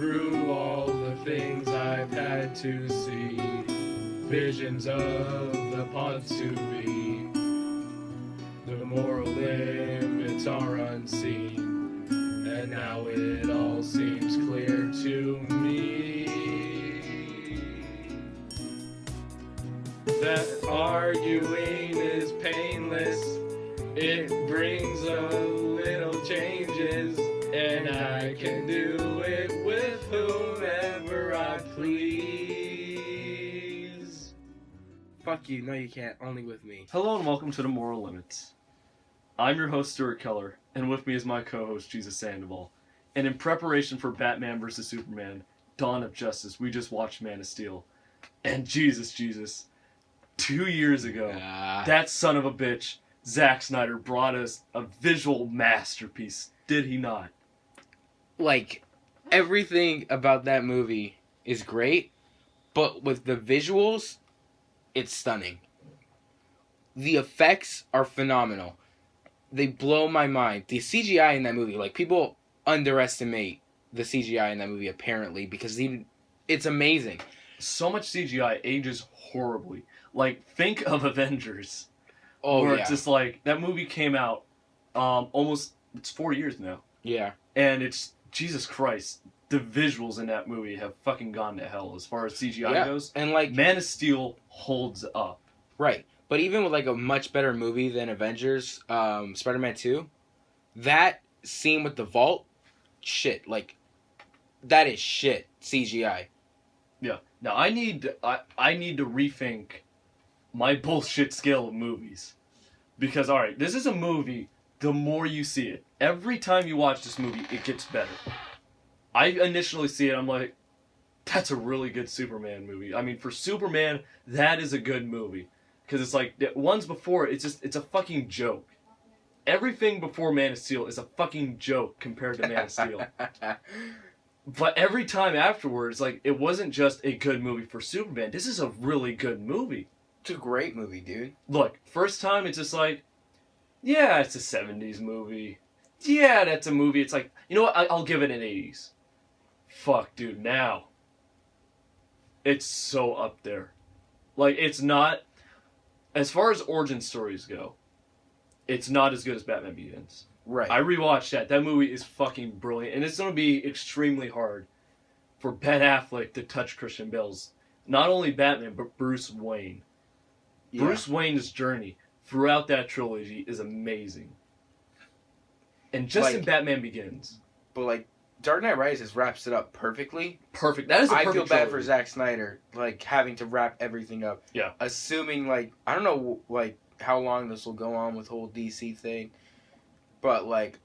through all the things I've had to see, visions of the pods to be, the moral limits are unseen, and now it all seems clear to me that arguing is painless. It brings a little changes, and I can do it with whomever I please. Fuck you, no you can't, only with me. Hello and welcome to The Moral Limits. I'm your host, Stewart Keller, and with me is my co-host, Jesus Sandoval. And in preparation for Batman vs. Superman, Dawn of Justice, we just watched Man of Steel. And Jesus, 2 years ago, that son of a bitch, Zack Snyder, brought us a visual masterpiece. Did he not? Like, everything about that movie is great, but with the visuals, it's stunning. The effects are phenomenal. They blow my mind. The CGI in that movie, like, people underestimate the CGI in that movie, apparently, because it's amazing. So much CGI ages horribly. Like, think of Avengers. Oh, where yeah. It's just like, that movie came out it's 4 years now. Yeah. And it's, Jesus Christ, the visuals in that movie have fucking gone to hell as far as CGI goes. And like, Man of Steel holds up. Right. But even with like a much better movie than Avengers, Spider-Man 2, that scene with the vault, shit, like, that is shit CGI. Yeah. Now I need to rethink my bullshit scale of movies. Because, alright, this is a movie, the more you see it, every time you watch this movie, it gets better. I initially see it, I'm like, that's a really good Superman movie. I mean, for Superman, that is a good movie. Because it's like, the ones before, it's a fucking joke. Everything before Man of Steel is a fucking joke compared to Man of Steel. But every time afterwards, like, it wasn't just a good movie for Superman. This is a really good movie. It's a great movie, dude. Look, first time, it's just like, yeah, it's a 70s movie. Yeah, that's a movie. It's like, you know what? I'll give it an 80s. Fuck, dude, now. It's so up there. Like, it's not... As far as origin stories go, it's not as good as Batman Begins. Right. I rewatched that. That movie is fucking brilliant. And it's going to be extremely hard for Ben Affleck to touch Christian Bale's... Not only Batman, but Bruce Wayne. Yeah. Bruce Wayne's journey throughout that trilogy is amazing. And just like, in Batman Begins. But, like, Dark Knight Rises wraps it up perfectly. Perfect. That is a perfect I feel bad trilogy. for Zack Snyder, like, having to wrap everything up. Yeah. Assuming, like, I don't know, like, how long this will go on with the whole DC thing. But, like,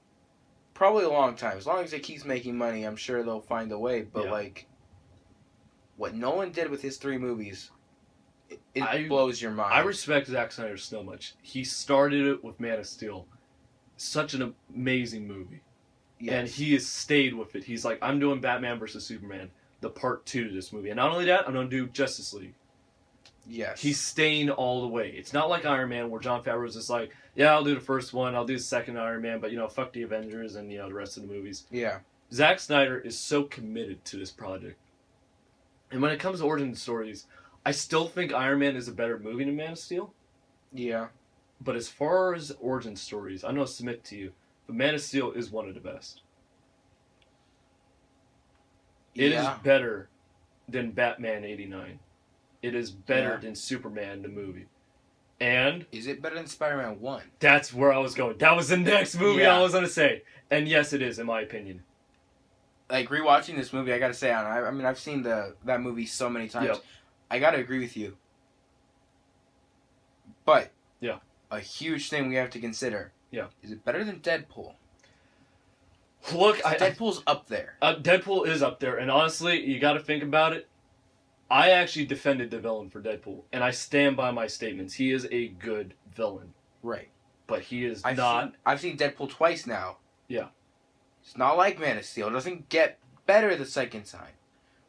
probably a long time. As long as it keeps making money, I'm sure they'll find a way. But, like, what Nolan did with his 3 movies... It blows your mind. I respect Zack Snyder so much. He started it with Man of Steel. Such an amazing movie. Yes. And he has stayed with it. He's like, I'm doing Batman vs. Superman, the part 2 to this movie. And not only that, I'm going to do Justice League. Yes. He's staying all the way. It's not like Iron Man where Jon Favreau's just like, yeah, I'll do the first one, I'll do the second Iron Man, but, fuck the Avengers and, the rest of the movies. Yeah. Zack Snyder is so committed to this project. And when it comes to origin stories... I still think Iron Man is a better movie than Man of Steel. Yeah. But as far as origin stories, I'm going to submit to you, but Man of Steel is one of the best. It is better than Batman 89. It is better than Superman, the movie. And... Is it better than Spider-Man 1? That's where I was going. That was the next movie I was going to say. And yes, it is, in my opinion. Like, rewatching this movie, I got to say, I mean, I've seen that movie so many times. Yep. I gotta agree with you. But a huge thing we have to consider. Yeah. Is it better than Deadpool? Look, Deadpool's up there. Deadpool is up there, and honestly, you gotta think about it. I actually defended the villain for Deadpool, and I stand by my statements. He is a good villain. Right. But he is not... I've seen Deadpool twice now. Yeah. It's not like Man of Steel. It doesn't get better the second time.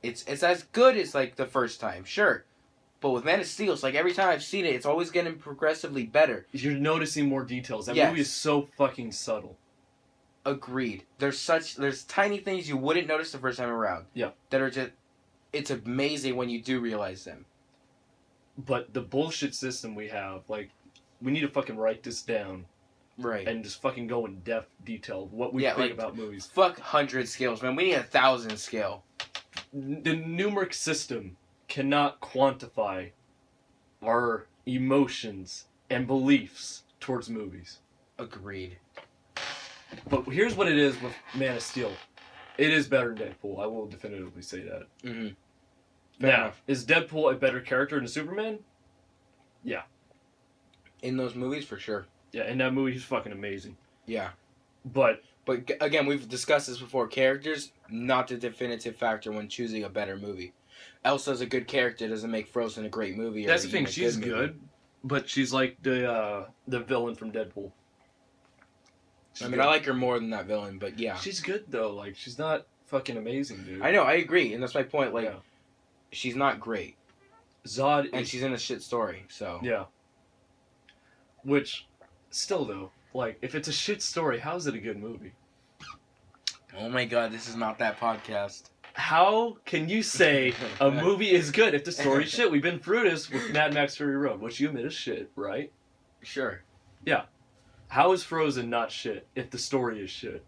It's as good as, like, the first time, sure. But with Man of Steel, it's like every time I've seen it, it's always getting progressively better. You're noticing more details. That movie is so fucking subtle. Agreed. There's tiny things you wouldn't notice the first time around. Yeah. That are just, it's amazing when you do realize them. But the bullshit system we have, like, we need to fucking write this down. Right. And just fucking go in depth detail of what we think about movies. Fuck 100 scales, man. We need 1,000 scale. The numeric system cannot quantify our emotions and beliefs towards movies. Agreed. But here's what it is with Man of Steel. It is better than Deadpool. I will definitively say that. Mm-hmm. Now, is Deadpool a better character than Superman? Yeah. In those movies, for sure. Yeah, in that movie, he's fucking amazing. Yeah. But again, we've discussed this before. Characters, not the definitive factor when choosing a better movie. Elsa's a good character, doesn't make Frozen a great movie. That's the thing, she's good, but she's like the villain from Deadpool. I like her more than that villain, but yeah. She's good, though. Like, she's not fucking amazing, dude. I know, I agree, and that's my point. Like, she's not great. Zod and she's in a shit story, so. Yeah. Which, still, though, like, if it's a shit story, how is it a good movie? Oh my god, this is not that podcast. How can you say a movie is good if the story's shit? We've been through this with Mad Max Fury Road, which you admit is shit, right? Sure. Yeah. How is Frozen not shit if the story is shit?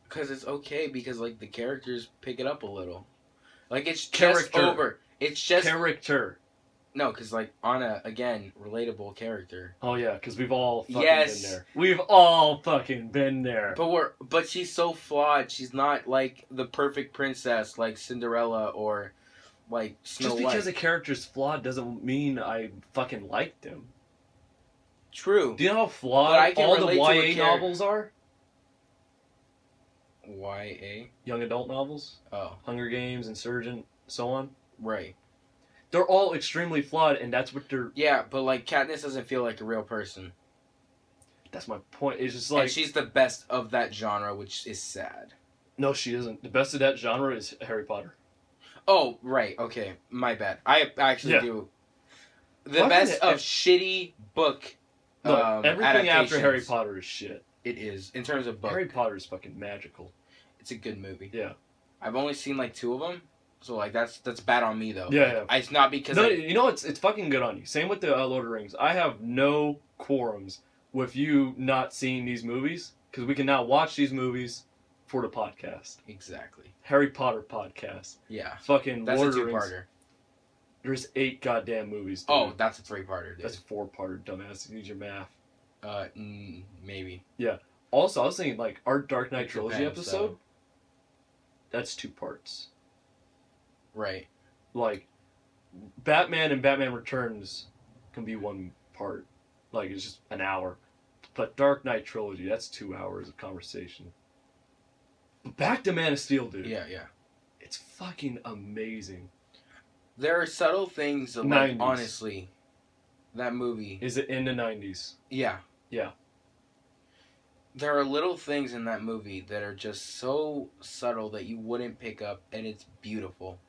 Because it's okay, because, like, the characters pick it up a little. Like, it's Character. just over. It's just... Character. No, because, like, Anna, again, relatable character. Oh, yeah, because we've all fucking been there. We've all fucking been there. But she's so flawed. She's not, like, the perfect princess like Cinderella or, like, Snow White. Just because a character's flawed doesn't mean I fucking like them. True. Do you know how flawed all the YA novels are? YA? Young adult novels? Oh. Hunger Games, Insurgent, so on? Right. They're all extremely flawed, and that's what they're... Yeah, but, like, Katniss doesn't feel like a real person. That's my point. It's just like... And she's the best of that genre, which is sad. No, she isn't. The best of that genre is Harry Potter. Oh, right. Okay. My bad. I actually do. The Fucking best of shitty book Look, everything after Harry Potter is shit. It is. In terms of book. Harry Potter is fucking magical. It's a good movie. Yeah. I've only seen, like, 2 of them. So, like, that's bad on me, though. Yeah, yeah. It's not because... No, you know, it's fucking good on you. Same with the Lord of the Rings. I have no quorums with you not seeing these movies, because we can now watch these movies for the podcast. Exactly. Harry Potter podcast. Yeah. Fucking that's Lord a of the Rings. 2-parter. There's 8 goddamn movies, dude. Oh, that's a 3-parter, dude. That's a 4-parter, dumbass. You need your math. Maybe. Yeah. Also, I was thinking, like, our Dark Knight Trilogy depends, episode, though. That's 2 parts. Right. Like, Batman and Batman Returns can be 1 part. Like, it's just an hour. But Dark Knight Trilogy, that's 2 hours of conversation. But back to Man of Steel, dude. Yeah, yeah. It's fucking amazing. There are subtle things, like, honestly, that movie... Is it in the 90s? Yeah. Yeah. There are little things in that movie that are just so subtle that you wouldn't pick up, and it's beautiful.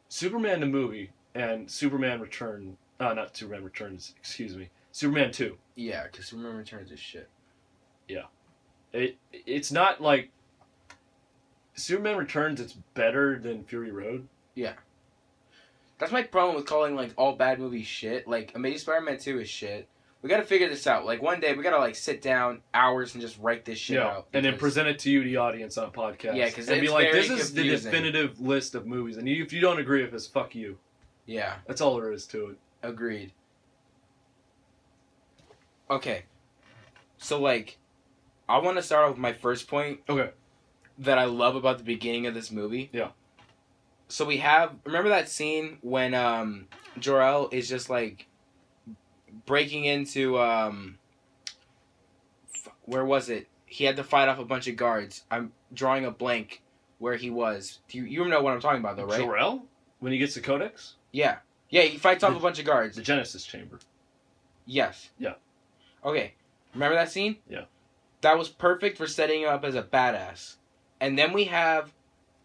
Superman the movie and Superman Return... not Superman Returns, excuse me. Superman 2. Yeah, because Superman Returns is shit. Yeah. It's not like... Superman Returns, it's better than Fury Road. Yeah. That's my problem with calling, like, all bad movies shit. Like, Amazing Spider-Man 2 is shit. We gotta figure this out. Like, one day, we gotta, like, sit down hours and just write this shit out. And then present it to you, the audience, on a podcast. Yeah, because and it's be like, very this is the definitive list of movies. And if you don't agree with this, fuck you. Yeah. That's all there is to it. Agreed. Okay. So, like, I want to start off with my first point. Okay. That I love about the beginning of this movie. Yeah. So we have... Remember that scene when Jor-El is just, like, breaking into... where was it? He had to fight off a bunch of guards. I'm drawing a blank where he was. You know what I'm talking about, though, right? Jor-El? When he gets the Codex? Yeah. Yeah, he fights off a bunch of guards. The Genesis Chamber. Yes. Yeah. Okay. Remember that scene? Yeah. That was perfect for setting him up as a badass. And then we have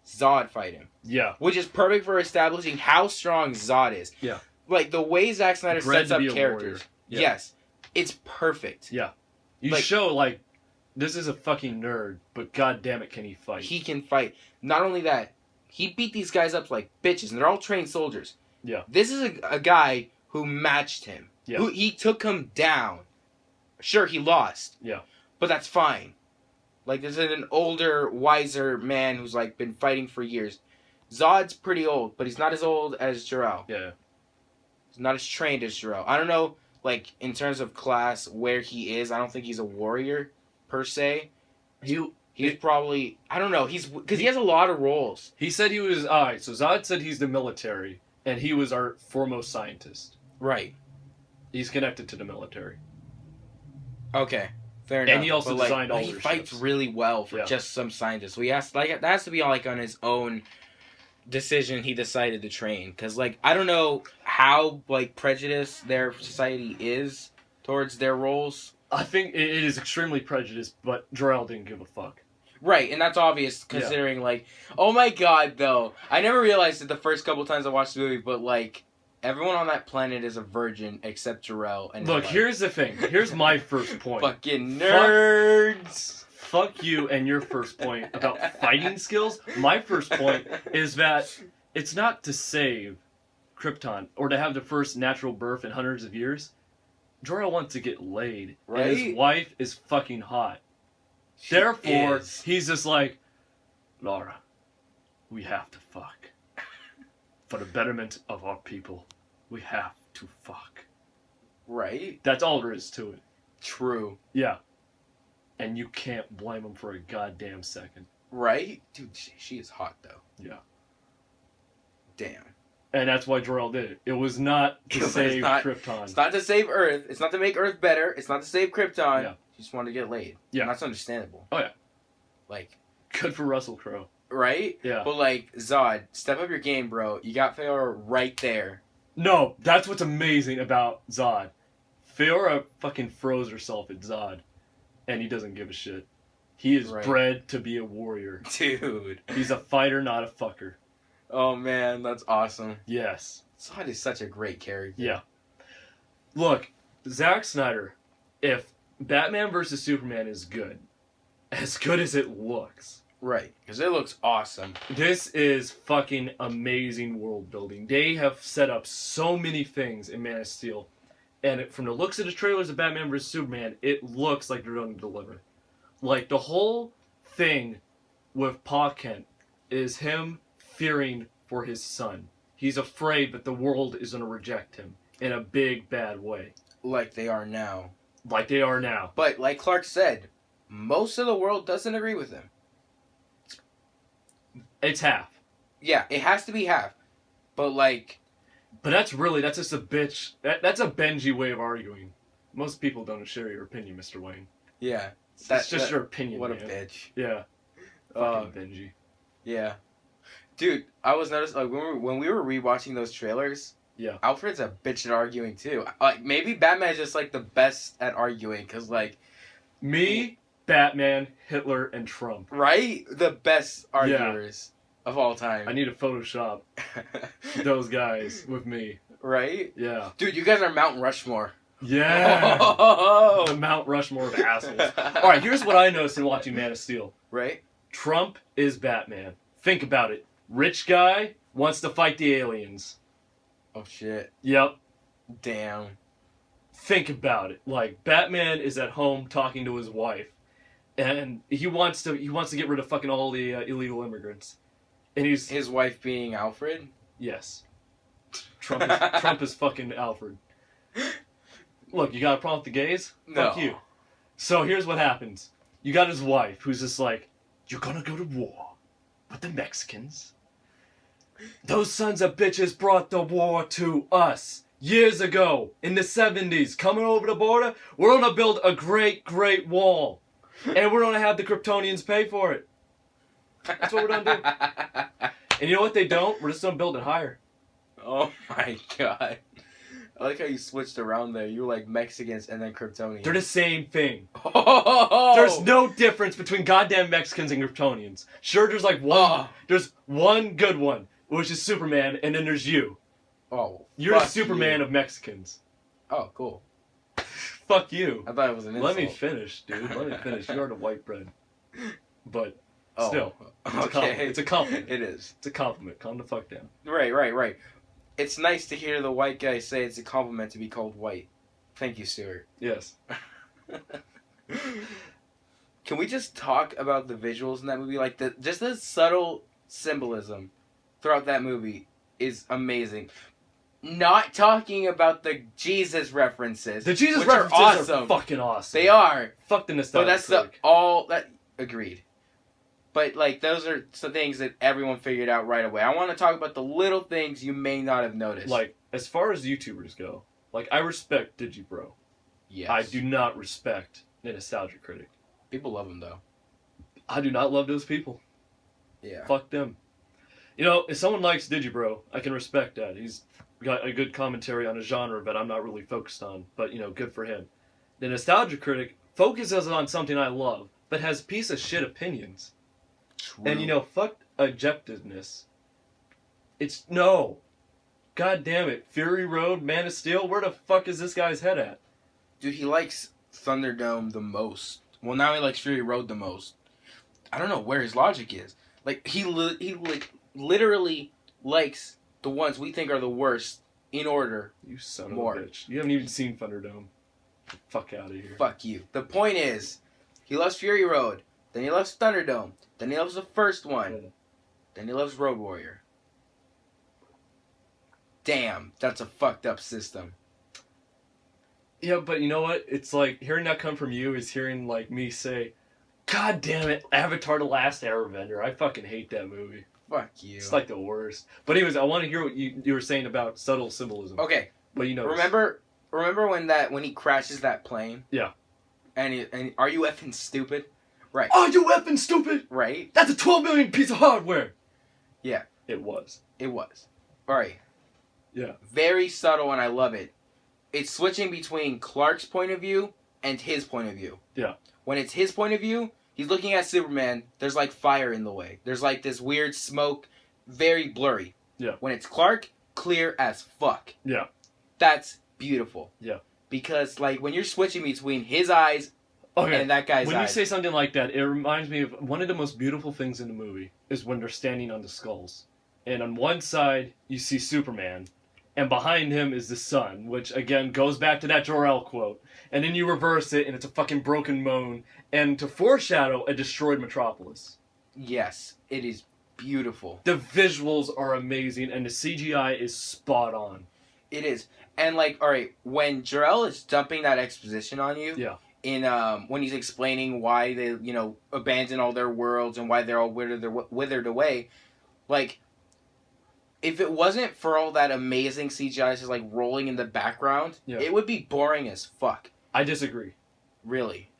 Zod fight him. Yeah. Which is perfect for establishing how strong Zod is. Yeah. Like, the way Zack Snyder sets up characters. Yeah. Yes. It's perfect. Yeah. You show, like, this is a fucking nerd, but god damn it, can he fight? He can fight. Not only that, he beat these guys up like bitches, and they're all trained soldiers. Yeah. This is a guy who matched him. Yeah. Who he took him down. Sure, he lost. Yeah. But that's fine. Like, this is an older, wiser man who's, like, been fighting for years. Zod's pretty old, but he's not as old as Jor-El. Yeah. He's not as trained as Jor-El. I don't know, like, in terms of class, where he is. I don't think he's a warrior, per se. He's probably... I don't know. Because he has a lot of roles. He said he was... Alright, so Zod said he's the military, and he was our foremost scientist. Right. He's connected to the military. Okay. Fair enough. And he also designed all he their fights ships. really well for just some scientist. So he has, like, that has to be, like, on his own decision he decided to train. Because, like, I don't know how, like, prejudiced their society is towards their roles. I think it is extremely prejudiced, but Jor-El didn't give a fuck. Right, and that's obvious considering, like, oh my god, though. I never realized it the first couple times I watched the movie, but, like, everyone on that planet is a virgin except Jor-El. And look, here's the thing. Here's my first point. Fucking nerds! Fuck you and your first point about fighting skills. My first point is that it's not to save Krypton or to have the first natural birth in hundreds of years. Jor-El wants to get laid. Right? And his wife is fucking hot. Therefore, he's just like, Laura, we have to fuck. For the betterment of our people, we have to fuck. Right? That's all there is to it. True. Yeah. And you can't blame him for a goddamn second. Right? Dude, she is hot, though. Yeah. Damn. And that's why Jor-El did it. It was not to save Krypton. It's not to save Earth. It's not to make Earth better. It's not to save Krypton. Yeah. She just wanted to get laid. Yeah. And that's understandable. Oh, yeah. Like... Good for Russell Crowe. Right? Yeah. But, like, Zod, step up your game, bro. You got Feora right there. No, that's what's amazing about Zod. Feora fucking froze herself at Zod. And he doesn't give a shit. He is bred to be a warrior. Dude. He's a fighter, not a fucker. Oh, man, that's awesome. Yes. Zod is such a great character. Yeah. Look, Zack Snyder, if Batman vs. Superman is good as it looks... Right, because it looks awesome. This is fucking amazing world building. They have set up so many things in Man of Steel. And from the looks of the trailers of Batman vs. Superman, it looks like they're going to deliver. Like, the whole thing with Pa Kent is him fearing for his son. He's afraid that the world is going to reject him in a big, bad way. Like they are now. Like they are now. But, like Clark said, most of the world doesn't agree with him. It's half. Yeah, it has to be half. But, like... But that's just a bitch. That's a Benji way of arguing. Most people don't share your opinion, Mr. Wayne. Yeah. That's just your opinion, What man. a bitch. Yeah. Fucking Benji. Yeah. Dude, I was noticing, like, when we were rewatching those trailers... Yeah. Alfred's a bitch at arguing, too. Like, maybe Batman's just, like, the best at arguing, because, like... Me, Batman, Hitler, and Trump. Right? The best arguers of all time. I need to Photoshop those guys with me. Right? Yeah. Dude, you guys are Mount Rushmore. Yeah. Oh. The Mount Rushmore of assholes. Alright, here's what I noticed in watching Man of Steel. Right? Trump is Batman. Think about it. Rich guy wants to fight the aliens. Oh, shit. Yep. Damn. Think about it. Like, Batman is at home talking to his wife. And he wants to get rid of fucking all the illegal immigrants. And he's... His wife being Alfred? Yes. Trump is fucking Alfred. Look, you got a problem with the gays? No. Fuck you. So here's what happens. You got his wife, who's just like, you're gonna go to war with the Mexicans. Those sons of bitches brought the war to us years ago, in the 70s. Coming over the border, we're gonna build a great, great wall. And we're gonna have the Kryptonians pay for it. That's what we're gonna do. And you know what they don't? We're just gonna build it higher. Oh my god. I like how you switched around there. You were like Mexicans and then Kryptonians. They're the same thing. Oh! There's no difference between goddamn Mexicans and Kryptonians. Sure, there's like one. There's one good one, which is Superman, and then there's you. Oh. You're the Superman of Mexicans. Oh, cool. Fuck you. I thought it was an insult. Let me finish, dude. Let me finish. You are the white bread. But still, okay. It's a compliment. It is. It's a compliment. Calm the fuck down. Right. It's nice to hear the white guy say it's a compliment to be called white. Thank you, Stewart. Yes. Can we just talk about the visuals in that movie? Like, just the subtle symbolism throughout that movie is amazing. Not talking about the Jesus references. The Jesus which references are are fucking awesome. They are. Fuck the nostalgia. But that's agreed. But, like, those are some things that everyone figured out right away. I want to talk about the little things you may not have noticed. Like, as far as YouTubers go, like, I respect Digibro. Yes. I do not respect the nostalgia critic. People love him, though. I do not love those people. Yeah. Fuck them. You know, if someone likes Digibro, I can respect that. He's got a good commentary on a genre that I'm not really focused on, but, you know, good for him. The nostalgia critic focuses on something I love, but has piece of shit opinions. True. And, you know, fuck objectiveness. It's, no. God damn it. Fury Road, Man of Steel, where the fuck is this guy's head at? Dude, he likes Thunderdome the most. Well, now he likes Fury Road the most. I don't know where his logic is. Like, he literally likes the ones we think are the worst in order. You son More. of a bitch. You haven't even seen Thunderdome. Fuck out of here. Fuck you. The point is, he loves Fury Road. Then he loves Thunderdome. Then he loves the first one. Yeah. Then he loves Road Warrior. Damn, that's a fucked up system. Yeah, but you know what? It's like, hearing that come from you is hearing, like, me say, God damn it, Avatar The Last Airbender. I fucking hate that movie. Fuck you. It's like the worst. But anyways, I want to hear what you were saying about subtle symbolism. Okay. But you know, Remember when he crashes that plane? Yeah. And are you effing stupid? Right. Are you effing stupid? Right? That's a 12 million piece of hardware. Yeah. It was. It was. Alright. Yeah. Very subtle and I love it. It's switching between Clark's point of view and his point of view. Yeah. When it's his point of view, he's looking at Superman, there's like fire in the way. There's like this weird smoke, very blurry. Yeah. When it's Clark, clear as fuck. Yeah. That's beautiful. Yeah. Because like when you're switching between his eyes and that guy's eyes. When you say something like that, it reminds me of one of the most beautiful things in the movie is when they're standing on the skulls. And on one side, you see Superman, and behind him is the sun, which, again, goes back to that Jor-El quote. And then you reverse it, and it's a fucking broken moon, and to foreshadow a destroyed metropolis. Yes, it is beautiful. The visuals are amazing, and the CGI is spot on. It is. And, like, alright, when Jor-El is dumping that exposition on you, Yeah. in when he's explaining why they, you know, abandon all their worlds and why they're all withered away, like, if it wasn't for all that amazing CGI just like rolling in the background, it would be boring as fuck. I disagree. Really.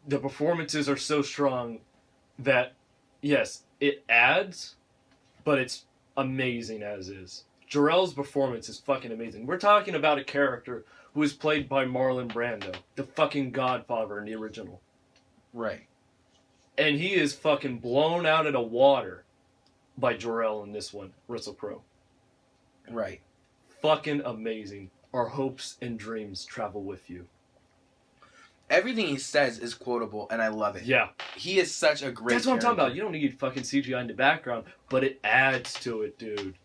The performances are so strong that, yes, it adds, but it's amazing as is. Jor-El's performance is fucking amazing. We're talking about a character who is played by Marlon Brando, the fucking Godfather in the original. Right. And he is fucking blown out of the water by Jor-El in this one, Russell Crowe. Right. Fucking amazing. Our hopes and dreams travel with you. Everything he says is quotable, and I love it. Yeah. He is such a great That's what I'm talking about. You don't need fucking CGI in the background, but it adds to it, dude.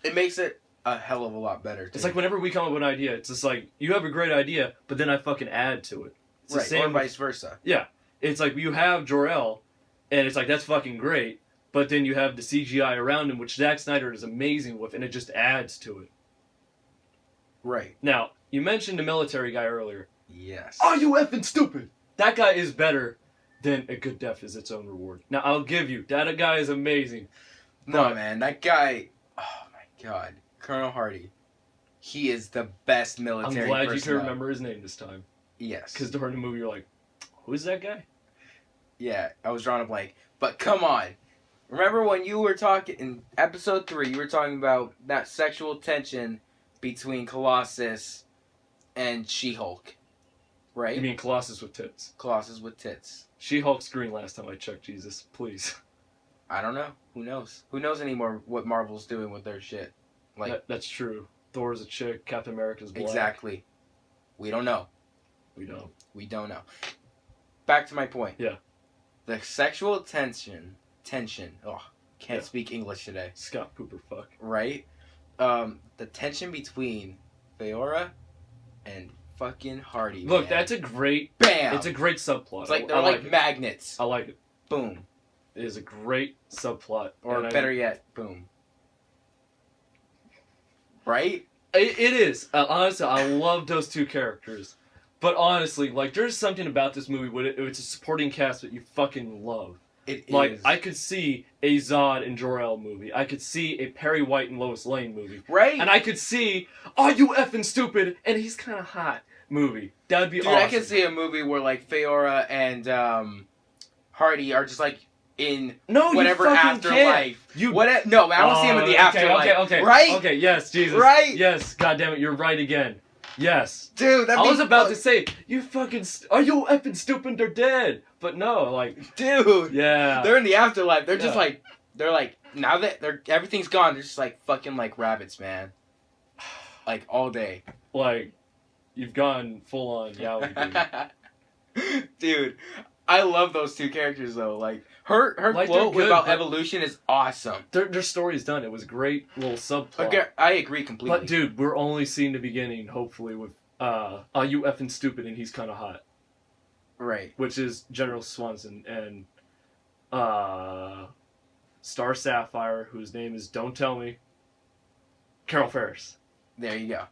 It makes it a hell of a lot better, too. It's like whenever we come up with an idea, it's just like, you have a great idea, but then I fucking add to it. It's right, the same or vice versa. Yeah. It's like you have Jor-El, and it's like, that's fucking great, but then you have the CGI around him, which Zack Snyder is amazing with, and it just adds to it. Right. Now, you mentioned the military guy earlier. Yes. Are you effing stupid? That guy is better than A Good Death Is Its Own Reward. Now, I'll give you, that guy is amazing. No, man, that guy, oh my god, Colonel Hardy, he is the best military I'm glad you can personnel. remember his name this time. Yes. Because during the movie, you're like, who is that guy? Yeah, I was drawing a blank. But come on. Remember when you were talking, in episode 3, you were talking about that sexual tension between Colossus and She-Hulk, right? You mean Colossus with tits? Colossus with tits. She-Hulk's green last time I checked, Jesus. Please. I don't know. Who knows? Who knows anymore what Marvel's doing with their shit? Like That's true. Thor's a chick, Captain America's black. Exactly. We don't know. We don't. We don't know. Back to my point. Yeah. The sexual tension. Oh, can't Yeah. speak English today. Scott Pooper fuck. Right? The tension between Feora and fucking Hardy. Look, man. that's a great... Bam! It's a great subplot. It's like they're I like it. magnets. I like it. Boom. It is a great subplot. Or better yet, boom. Right? It is. Honestly, I love those two characters. But honestly, like, there's something about this movie where it's a supporting cast that you fucking love. It like, is. I could see a Zod and Jor-El movie. I could see a Perry White and Lois Lane movie. Right? And I could see, are you effing stupid? And he's kind of hot movie. That would be awesome. I could see a movie where, like, Feora and Hardy are just, like, in whatever afterlife. No, I don't see him in the afterlife. Okay. Right? Okay, yes, Jesus. Right? Yes, goddammit, you're right again. Yes. Dude, I was about to say, you fucking... Are you effing stupid? They're dead. But no, like... Dude. Yeah. They're in the afterlife. They're just like... They're like... Now that everything's gone, they're just like fucking like rabbits, man. Like, all day. Like, you've gone full on Yowie, dude. Dude, I love those two characters, though. Like, her like, quote good, about evolution is awesome. Their story's done. It was a great little subplot. Okay, I agree completely. But, dude, we're only seeing the beginning, hopefully, with... Are you effing stupid? And he's kind of hot. Right. Which is General Swanson and Star Sapphire, whose name is, don't tell me, Carol Ferris. There you go.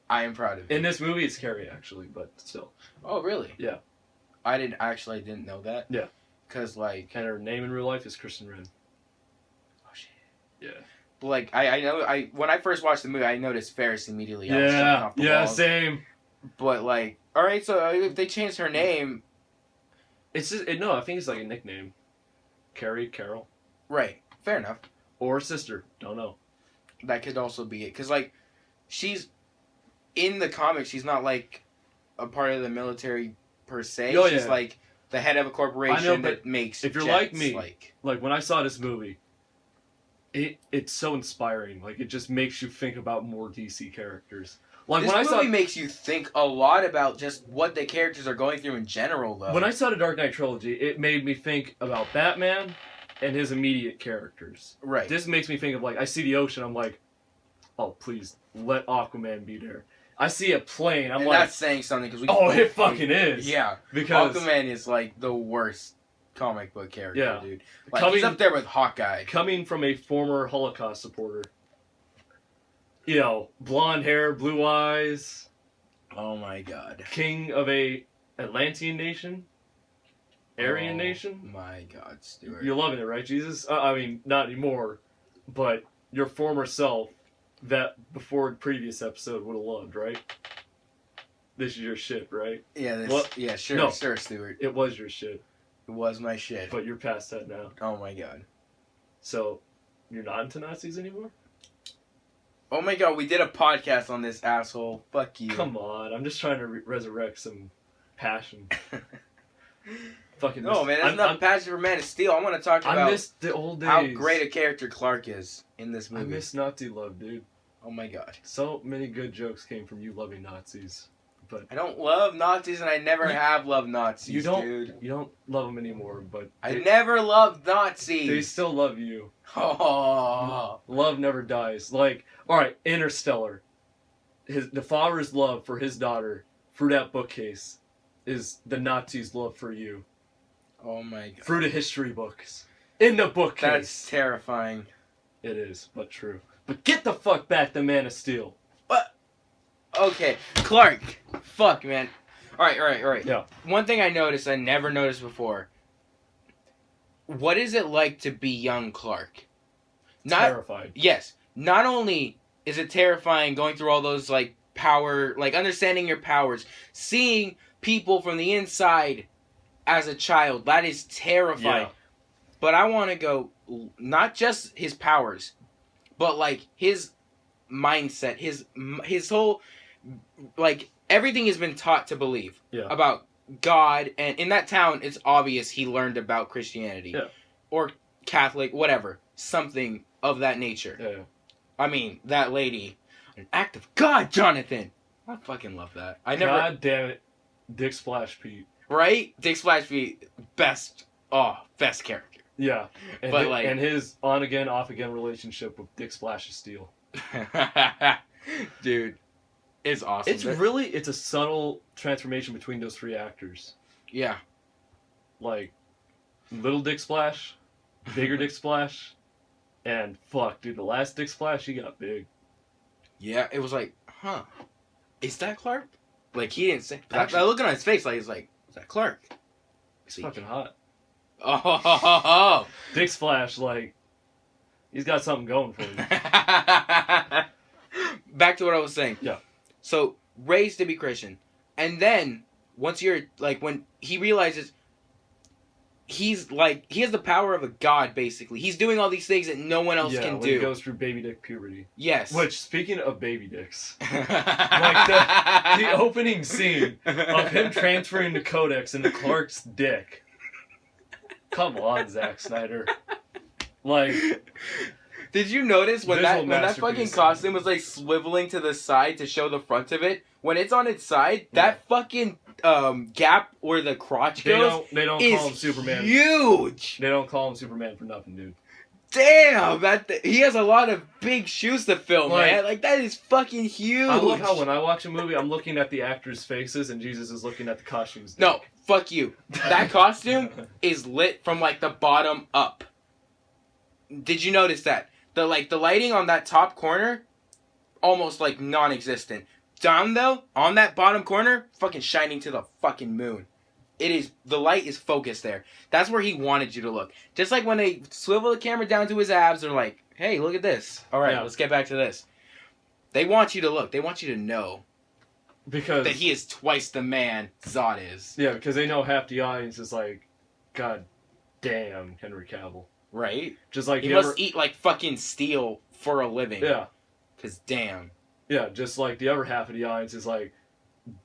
I am proud of you. In this movie, it's Carrie, actually, but still. Oh, really? Yeah. I didn't know that. Yeah. Because, like... And her name in real life is Kristen Wren. Oh, shit. Yeah. But, like, I know... when I first watched the movie, I noticed Ferris immediately. I was jumping off the walls. Same. But, like... Alright, so if they changed her name... It's just... No, I think it's like a nickname. Carrie, Carol. Right. Fair enough. Or sister. Don't know. That could also be it. Because, like, she's... In the comics, she's not, like, a part of the military per se. Oh, she's, yeah. like, the head of a corporation I know, that makes if you're jets, like me, like, when I saw this movie, it's so inspiring. Like, it just makes you think about more DC characters. Like, this movie makes you think a lot about just what the characters are going through in general, though. When I saw the Dark Knight trilogy, it made me think about Batman and his immediate characters. Right. This makes me think of, like, I see the ocean, I'm like, oh, please, let Aquaman be there. I see a plane, I'm like... that's saying something, because we... Oh, it fucking is! Yeah. Because... Aquaman is, like, the worst comic book character, dude. Like, he's up there with Hawkeye. Coming from a former Holocaust supporter. You know, blonde hair, blue eyes. Oh my god. King of a Atlantean nation? Aryan nation? My god, Stewart. You're loving it, right, Jesus? I mean, not anymore, but your former self that before the previous episode would have loved, right? This is your shit, right? Yeah, sure, No. sure, Stewart. It was your shit. It was my shit. But you're past that now. Oh my god. So, you're not into Nazis anymore? Oh my god, we did a podcast on this, asshole. Fuck you. Come on, I'm just trying to resurrect some passion. Fucking no, man, that's enough passion for Man of Steel. I want to talk about I miss the old days. how great a character Clark is in this movie. I miss Nazi love, dude. Oh my god. So many good jokes came from you loving Nazis. But I don't love Nazis, and I never have loved Nazis, dude. You don't love them anymore, but... I never loved Nazis! They still love you. Oh. Love never dies. Like, alright, Interstellar. The father's love for his daughter, through that bookcase, is the Nazis' love for you. Oh my god. Through the history books. In the bookcase. That's terrifying. It is, but true. But get the fuck back to Man of Steel. What? Okay, Clark. Fuck, man. Alright. Yeah. One thing I noticed, I never noticed before. What is it like to be young Clark? Terrified. Yes. Not only is it terrifying going through all those, like, power, like, understanding your powers, seeing people from the inside as a child, that is terrifying. Yeah. But I want to go, not just his powers, but, like, his mindset, his whole, like, everything has been taught to believe about God, and in that town, it's obvious he learned about Christianity. Yeah. Or Catholic, whatever. Something of that nature. Yeah. I mean, that lady, an act of God, Jonathan! I fucking love that. God damn it. Dick Splash Pete. Right? Dick Splash Pete, best character. Yeah, and But, like- and his on again, off again relationship with Dick Splash's Steel. Dude, it's awesome. It's a subtle transformation between those three actors. Yeah. Like, little Dick Splash, bigger Dick Splash, and fuck, dude, the last Dick Splash, he got big. Yeah, it was like, huh, is that Clark? Like, he didn't say. Actually- I look on his face, like, he's like, is that Clark? He's fucking hot. Oh. Dick Splash, like, he's got something going for him. Back to what I was saying. Yeah. So, raised to be Christian. And then, once you're, like, when he realizes he's, like, he has the power of a god, basically. He's doing all these things that no one else can when do. he goes through baby dick puberty. Yes. Which, speaking of baby dicks, like the opening scene of him transferring the codex into Clark's dick. Come on, Zack Snyder. Like, did you notice when that masterpiece. fucking costume was like swiveling to the side to show the front of it? When it's on its side, that fucking gap where the crotch goes they don't is call him Superman. Huge. They don't call him Superman for nothing, dude. Damn, he has a lot of big shoes to fill, Like, man. Like, that is fucking huge. I love how when I watch a movie, I'm looking at the actors' faces and Jesus is looking at the costumes. No, fuck you. That costume is lit from like the bottom up. Did you notice that? The lighting on that top corner, almost like non-existent. Down though, on that bottom corner, fucking shining to the fucking moon. The light is focused there. That's where he wanted you to look. Just like when they swivel the camera down to his abs, they're like, hey, look at this. All right, let's get back to this. They want you to look. They want you to know because that he is twice the man Zod is. Yeah, because they know half the audience is like, God damn, Henry Cavill. Right? Just like he must eat like fucking steel for a living. Yeah. Because damn. Yeah, just like the other half of the audience is like,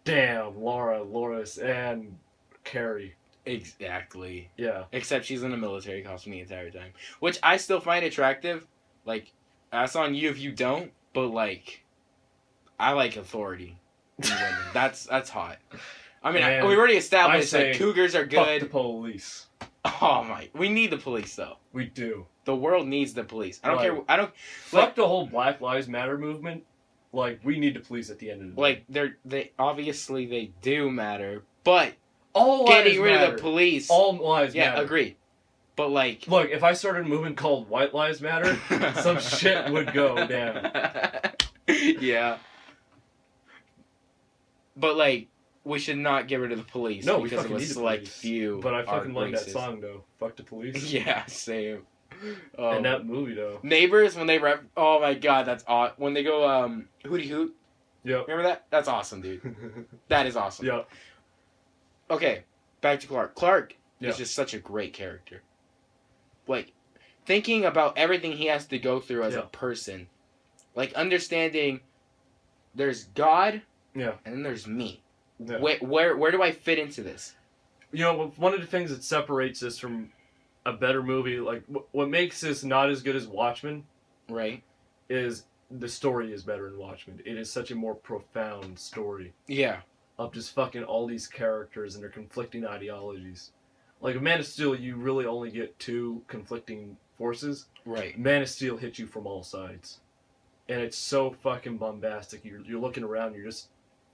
damn, Laura, Loris, and Carrie. Exactly. Yeah. Except she's in a military costume the entire time. Which I still find attractive. Like, that's on you if you don't, but like, I like authority in women. That's hot. I mean, we already established that cougars are good. Fuck the police. Oh my, we need the police though. We do. The world needs the police. I don't care. Fuck the whole Black Lives Matter movement. Like, we need the police at the end of the day. Like, they obviously they do matter, but all getting rid matter. of the police. All lives matter. Yeah, agreed. But like, look, if I started a movement called White Lives Matter, some shit would go down. Yeah. But like, we should not get rid of the police because of a select few. But I fucking like that song though. Fuck the police. Yeah, same. And that movie though. Neighbors when they oh my god, that's awesome. When they go hootie hoot. Yep. Remember that? That's awesome, dude. That is awesome. Yep. Okay, back to Clark. Clark is just such a great character. Like, thinking about everything he has to go through as a person. Like, understanding there's God, and then there's me. Yeah. Where do I fit into this? You know, one of the things that separates this from a better movie, like, what makes this not as good as Watchmen, right, is the story is better in Watchmen. It is such a more profound story. Yeah. Of just fucking all these characters and their conflicting ideologies. Like, Man of Steel, you really only get two conflicting forces. Right. Man of Steel hits you from all sides. And it's so fucking bombastic. You're looking around, you're just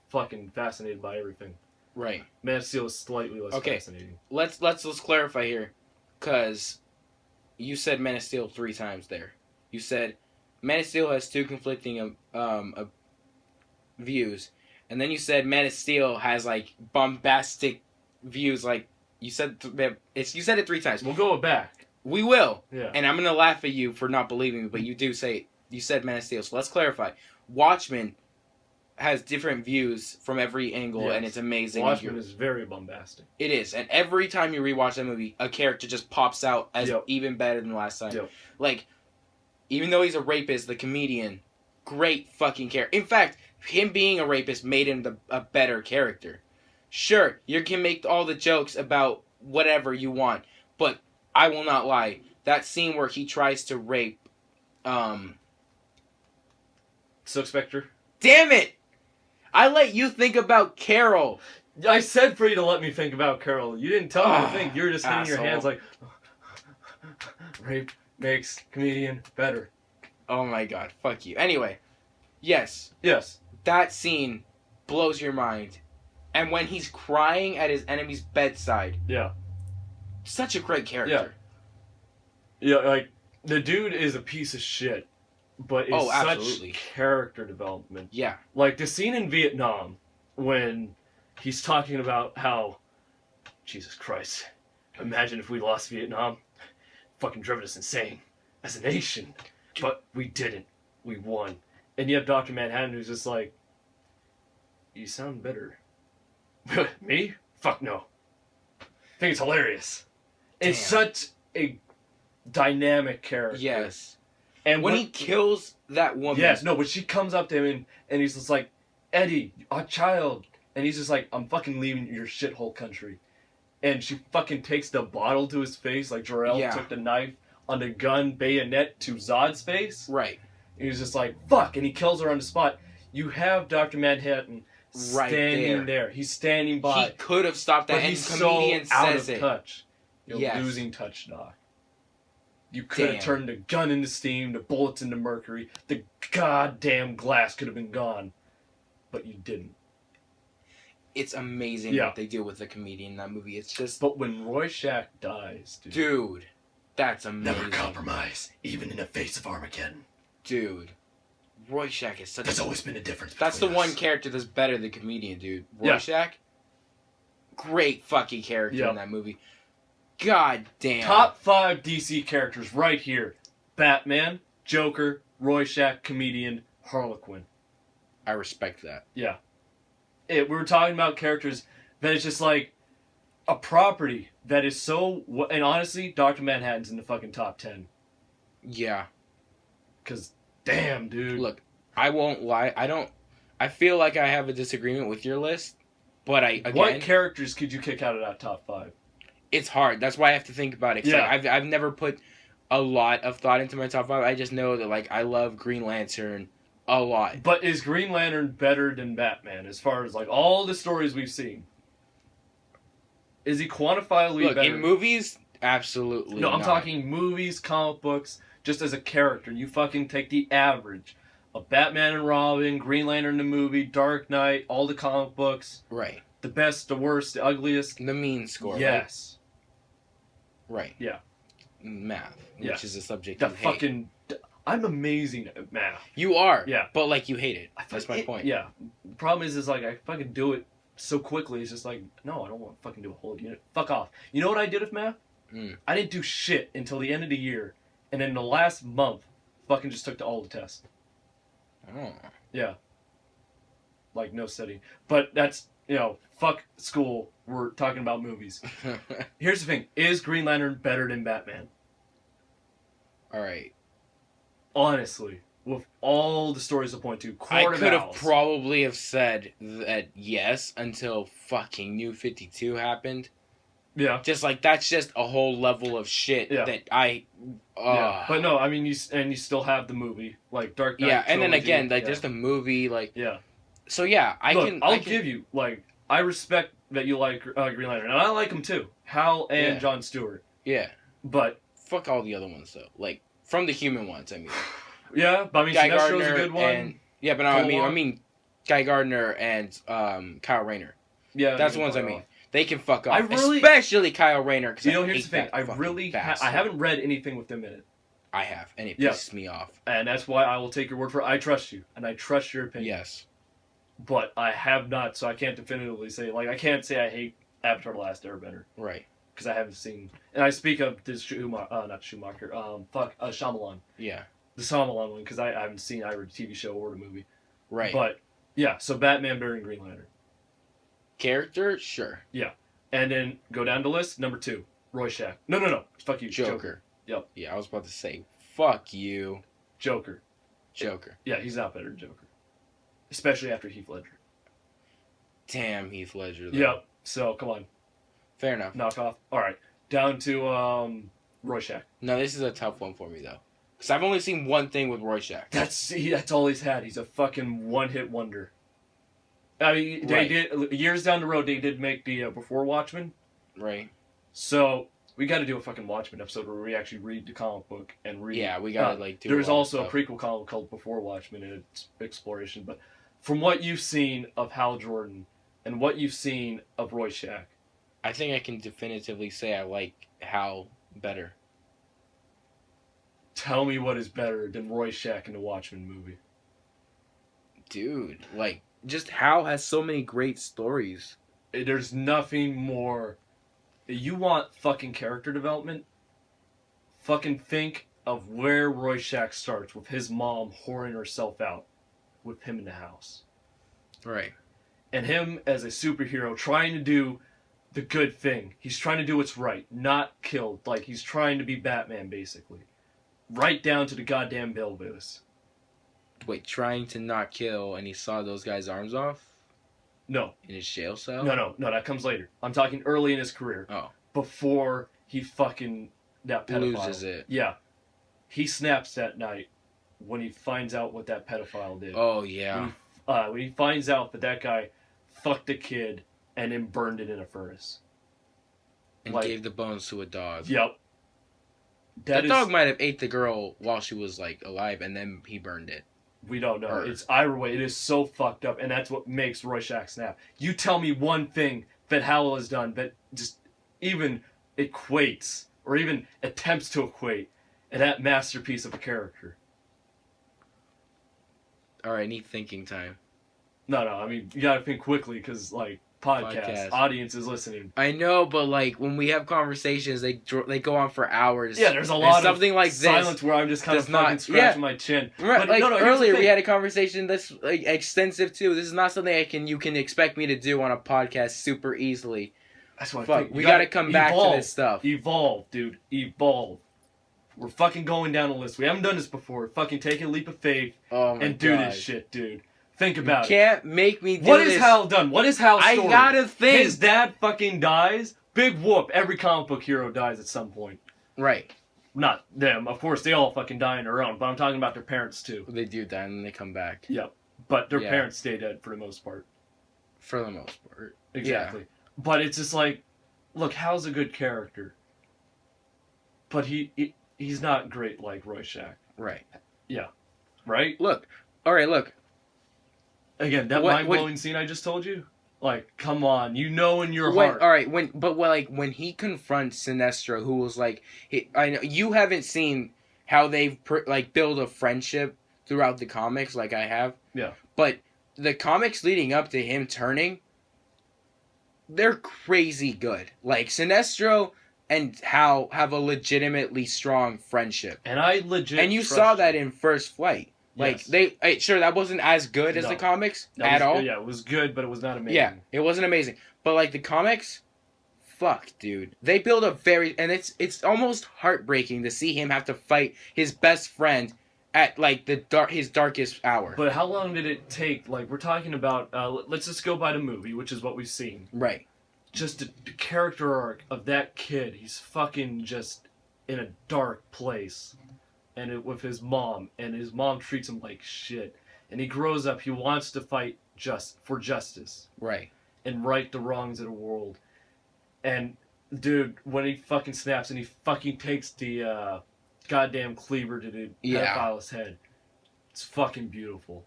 fucking fascinated by everything. Right. Man of Steel is slightly less fascinating. Let's clarify here. Because you said Man of Steel 3 times there. You said Man of Steel has two conflicting views. And then you said Man of Steel has, like, bombastic views. Like, you said you said it 3 times. We'll go back. We will. Yeah. And I'm going to laugh at you for not believing me, but you said Man of Steel. So let's clarify. Watchmen has different views from every angle, and it's amazing. Watchmen is very bombastic. It is. And every time you rewatch that movie, a character just pops out as even better than last time. Yep. Like, even though he's a rapist, the comedian, great fucking character. In fact, him being a rapist made him a better character. Sure, you can make all the jokes about whatever you want, but I will not lie. That scene where he tries to rape, Silk Spectre? Damn it! I let you think about Carol. I said for you to let me think about Carol. You didn't tell me to think. You were just hitting your hands like, rape makes comedian better. Oh my god, fuck you. Anyway, yes. Yes. That scene blows your mind. And when he's crying at his enemy's bedside. Yeah. Such a great character. Yeah, like, the dude is a piece of shit. But it's absolutely. such character development. Yeah. Like, the scene in Vietnam when he's talking about how, Jesus Christ, imagine if we lost Vietnam. Fucking driven us insane as a nation. But we didn't. We won. And you have Dr. Manhattan who's just like, you sound bitter. Me? Fuck no. I think it's hilarious. Damn. It's such a dynamic character. Yes. And when he kills that woman. Yes, no, but she comes up to him and he's just like, Eddie, a child. And he's just like, I'm fucking leaving your shithole country. And she fucking takes the bottle to his face like Jor-El took the knife on the gun bayonet to Zod's face. Right. And he's just like, fuck, and he kills her on the spot. You have Dr. Manhattan standing there. He's standing by. He could have stopped that, but and he's comedian so out says of it. touch. You're losing touch, Doc. You could have turned the gun into steam, the bullets into mercury, the goddamn glass could have been gone. But you didn't. It's amazing what they do with the comedian in that movie. It's just... But when Rorschach dies, dude, that's amazing. Never compromise, even in the face of Armageddon. Dude, Rorschach is such There's always been a difference. That's the one character that's better than comedian, dude. Rorschach, great fucking character in that movie. God damn. Top 5 DC characters right here. Batman, Joker, Rorschach, comedian, Harlequin. I respect that. Yeah. We were talking about characters that is just like a property that is so... And honestly, Dr. Manhattan's in the fucking top 10. Yeah. Because, damn, dude. Look, I won't lie. I feel like I have a disagreement with your list, but what characters could you kick out of that top 5? It's hard. That's why I have to think about it. Like, I've never put a lot of thought into my top 5. I just know that, like, I love Green Lantern a lot. But is Green Lantern better than Batman as far as, like, all the stories we've seen? Is he quantifiably better? In movies, absolutely No, I'm not. talking movies, comic books, just as a character. You fucking take the average of Batman and Robin, Green Lantern the movie, Dark Knight, all the comic books. Right. The best, the worst, the ugliest. The mean score. Yes. Right. Yeah. Math, which is a subject that you fucking... hate. I'm amazing at math. You are. Yeah. But, like, you hate it. That's my point. Yeah. The problem is like, I fucking do it so quickly. It's just like, no, I don't want to fucking do a whole unit. Fuck off. You know what I did with math? I didn't do shit until the end of the year. And then the last month, fucking just took all the tests. Oh. Yeah. Like, no studying. But that's, fuck school. We're talking about movies. Here's the thing. Is Green Lantern better than Batman? All right. Honestly. With all the stories to point to. I could have probably have said that yes until fucking New 52 happened. Yeah. Just like, that's just a whole level of shit that I... Yeah. But no, I mean, you still have the movie. Like, Dark Knight. Yeah, and then trilogy, again, like, there's the movie, like... Yeah. So, yeah, I'll give you, like, I respect that you like Green Lantern. And I like him, too. Hal and John Stewart. Yeah. But... Fuck all the other ones, though. Like, from the human ones, I mean. Yeah, but I mean, Guy Sinestro's Gardner a good one. And, yeah, but no, I mean, Guy Gardner and Kyle Rayner. Yeah. That's the ones I mean. They can fuck off. Especially Kyle Rayner. Here's the thing. I haven't read anything with them in it. I have, and it pisses me off. And that's why I will take your word for it. I trust you, and I trust your opinion. Yes. But I have not, so I can't definitively say, like, I can't say I hate Avatar The Last Airbender. Right. Because I haven't seen... And I speak of this Shyamalan. Yeah. The Shyamalan one, because I haven't seen either the TV show or the movie. Right. But, yeah, so Batman better than Green Lantern. Character? Sure. Yeah. And then go down the list, number 2, Rorschach. No. Fuck you. Joker. Yep. Yeah, I was about to say, fuck you. Joker. Yeah, he's not better than Joker. Especially after Heath Ledger. Damn Heath Ledger, though. Yep. So, come on. Fair enough. Knock off. All right. Down to Rorschach. No, this is a tough one for me, though. Because I've only seen one thing with Rorschach. That's all he's had. He's a fucking one-hit wonder. I mean, they Right. did years down the road. They did make the Before Watchmen. Right. So we got to do a fucking Watchmen episode where we actually read the comic book and read. Yeah, we gotta do. There's a lot also of a prequel comic called Before Watchmen and its exploration. But from what you've seen of Hal Jordan and what you've seen of Rorschach, I think I can definitively say I like Hal better. tell me what is better than Rorschach in the Watchmen movie. Dude, like, just Hal has so many great stories. There's nothing more. You want fucking character development? Fucking think of where Rorschach starts with his mom whoring herself out with him in the house. Right. And him as a superhero trying to do the good thing. He's trying to do what's right, not kill. Like, he's trying to be Batman, basically. Right down to the goddamn Belvis. Wait, trying to not kill, and he saw those guys' arms off No. in his jail cell? No, that comes later. I'm talking early in his career. Oh. Before he fucking... that pedophile. Loses it. Yeah. He snaps that night when he finds out what that pedophile did. Oh, yeah. When he finds out that guy fucked a kid and then burned it in a furnace. And like, gave the bones to a dog. Yep. That dog might have ate the girl while she was, like, alive, and then he burned it. We don't know. Or... It's either way. It is so fucked up, and that's what makes Rorschach snap. You tell me one thing that Hal has done that just even equates, or even attempts to equate, in that masterpiece of a character. Alright, I need thinking time. No, I mean, you gotta think quickly, because, like, podcast, audience is listening. I know, but, like, when we have conversations, they go on for hours. Yeah, there's a lot of something like silence this where I'm just kind of fucking scratching my chin. Right, but, like, no, earlier we had a conversation that's, like, extensive, too. This is not something you can expect me to do on a podcast super easily. That's what Fuck, we gotta come back to this stuff. Evolve, dude. Evolve. We're fucking going down a list. We haven't done this before. Fucking take a leap of faith and do this shit, dude. Think about it. You can't make me do this. What has Hal done? What is Hal's story? I gotta think. His dad fucking dies. Big whoop. Every comic book hero dies at some point. Right. Not them. Of course, they all fucking die on their own. But I'm talking about their parents, too. They do die and then they come back. Yep. But their parents stay dead for the most part. For the most part. Exactly. Yeah. But it's just like, look, Hal's a good character. But he's not great like Rorschach. Right. Yeah. Right? Look. Alright, look. Again, that mind-blowing scene I just told you? Like, come on. You know in your heart. Alright, when he confronts Sinestro, who was like... I know you haven't seen how they've, build a friendship throughout the comics like I have. Yeah. But the comics leading up to him turning, they're crazy good. Like, Sinestro and Hal have a legitimately strong friendship. And you saw that in First Flight. Like, yes. Sure, that wasn't as good as the comics at all. Yeah, it was good, but it was not amazing. Yeah, it wasn't amazing. But, like, the comics, fuck, dude. They build a and it's almost heartbreaking to see him have to fight his best friend at, like, his darkest hour. But how long did it take? Like, we're talking about, let's just go by the movie, which is what we've seen. Right. Just the character arc of that kid. He's fucking just in a dark place. And with his mom, and his mom treats him like shit. And he grows up, he wants to fight for justice. Right. And right the wrongs of the world. And, dude, when he fucking snaps and he fucking takes the goddamn cleaver to the pedophile's head, it's fucking beautiful.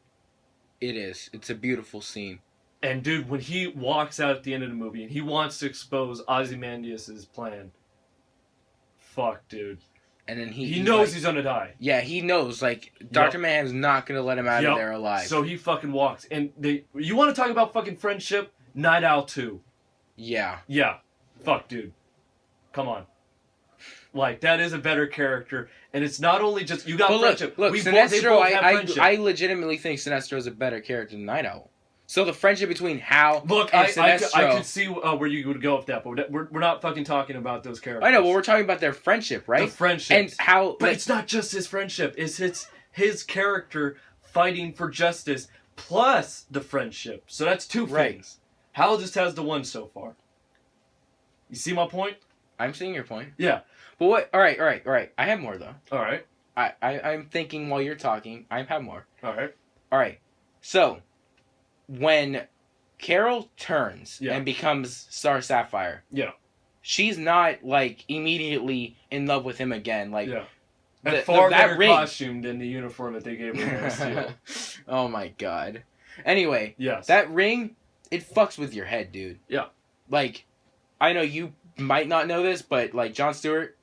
It is. It's a beautiful scene. And, dude, when he walks out at the end of the movie and he wants to expose Ozymandias' plan, fuck, dude. And then he knows he's gonna die. Yeah, he knows. Like, Dr. Mayhem's not gonna let him out of there alive. So he fucking walks. And you want to talk about fucking friendship? Night Owl 2. Yeah. Yeah. Fuck, dude. Come on. Like, that is a better character. And it's not only just, you got friendship. Look, Sinestro, I legitimately think Sinestro is a better character than Night Owl. So the friendship between Hal and Sinestro... I could see where you would go with that, but we're not fucking talking about those characters. I know, well, we're talking about their friendship, right? The friendship. And how... But it's not just his friendship. It's his character fighting for justice plus the friendship. So that's two things. Hal just has the one so far. You see my point? I'm seeing your point. Yeah. But what... All right. I have more, though. All right. I'm thinking while you're talking. I have more. All right. So... When Carol turns and becomes Star Sapphire. Yeah. She's not, like, immediately in love with him again. Like, and far better costume than the uniform that they gave her in Steel. Oh my god. Anyway, yes. That ring, it fucks with your head, dude. Yeah. Like, I know you might not know this, but, like, Jon Stewart,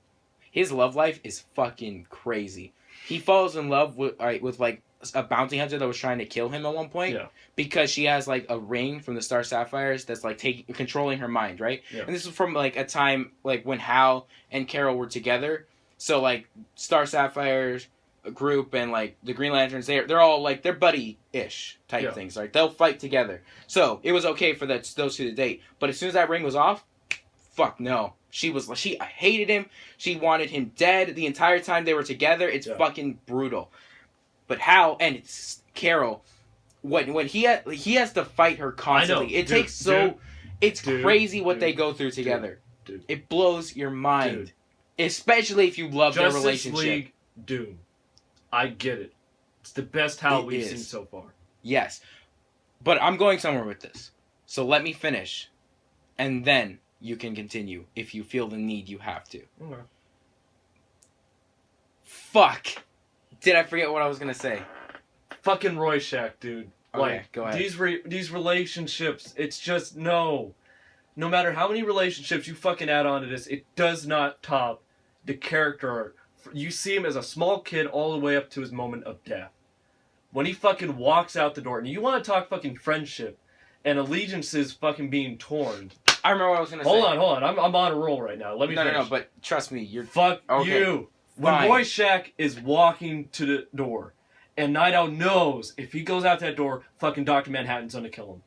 his love life is fucking crazy. He falls in love with like, a bounty hunter that was trying to kill him at one point. Yeah. Because she has, like, a ring from the Star Sapphires that's, like, controlling her mind, right? Yeah. And this is from, like, a time, like, when Hal and Carol were together. So, like, Star Sapphires group and, like, the Green Lanterns, they're all, like, they're buddy-ish type things. Like, they'll fight together. So, it was okay for those two to date. But as soon as that ring was off, fuck no. She hated him. She wanted him dead the entire time they were together. It's fucking brutal. But Hal and it's Carol, when he has to fight her constantly. It's crazy what they go through together. Dude. It blows your mind. Especially if you love their relationship. Justice League Doom. I get it. It's the best Hal we've seen so far. Yes. But I'm going somewhere with this. So let me finish. And then you can continue if you feel the need you have to. Okay. Fuck. Did I forget what I was going to say? Fucking Rorschach, dude. Okay, like, go ahead. These relationships, it's just, no. No matter how many relationships you fucking add on to this, it does not top the character art. You see him as a small kid all the way up to his moment of death. When he fucking walks out the door, and you want to talk fucking friendship and allegiances fucking being torn. I remember what I was going to say. Hold on. I'm on a roll right now. Let me finish. No, but trust me, you're... Fuck you. When Rorschach is walking to the door, and Night Owl knows if he goes out that door, fucking Dr. Manhattan's gonna kill him.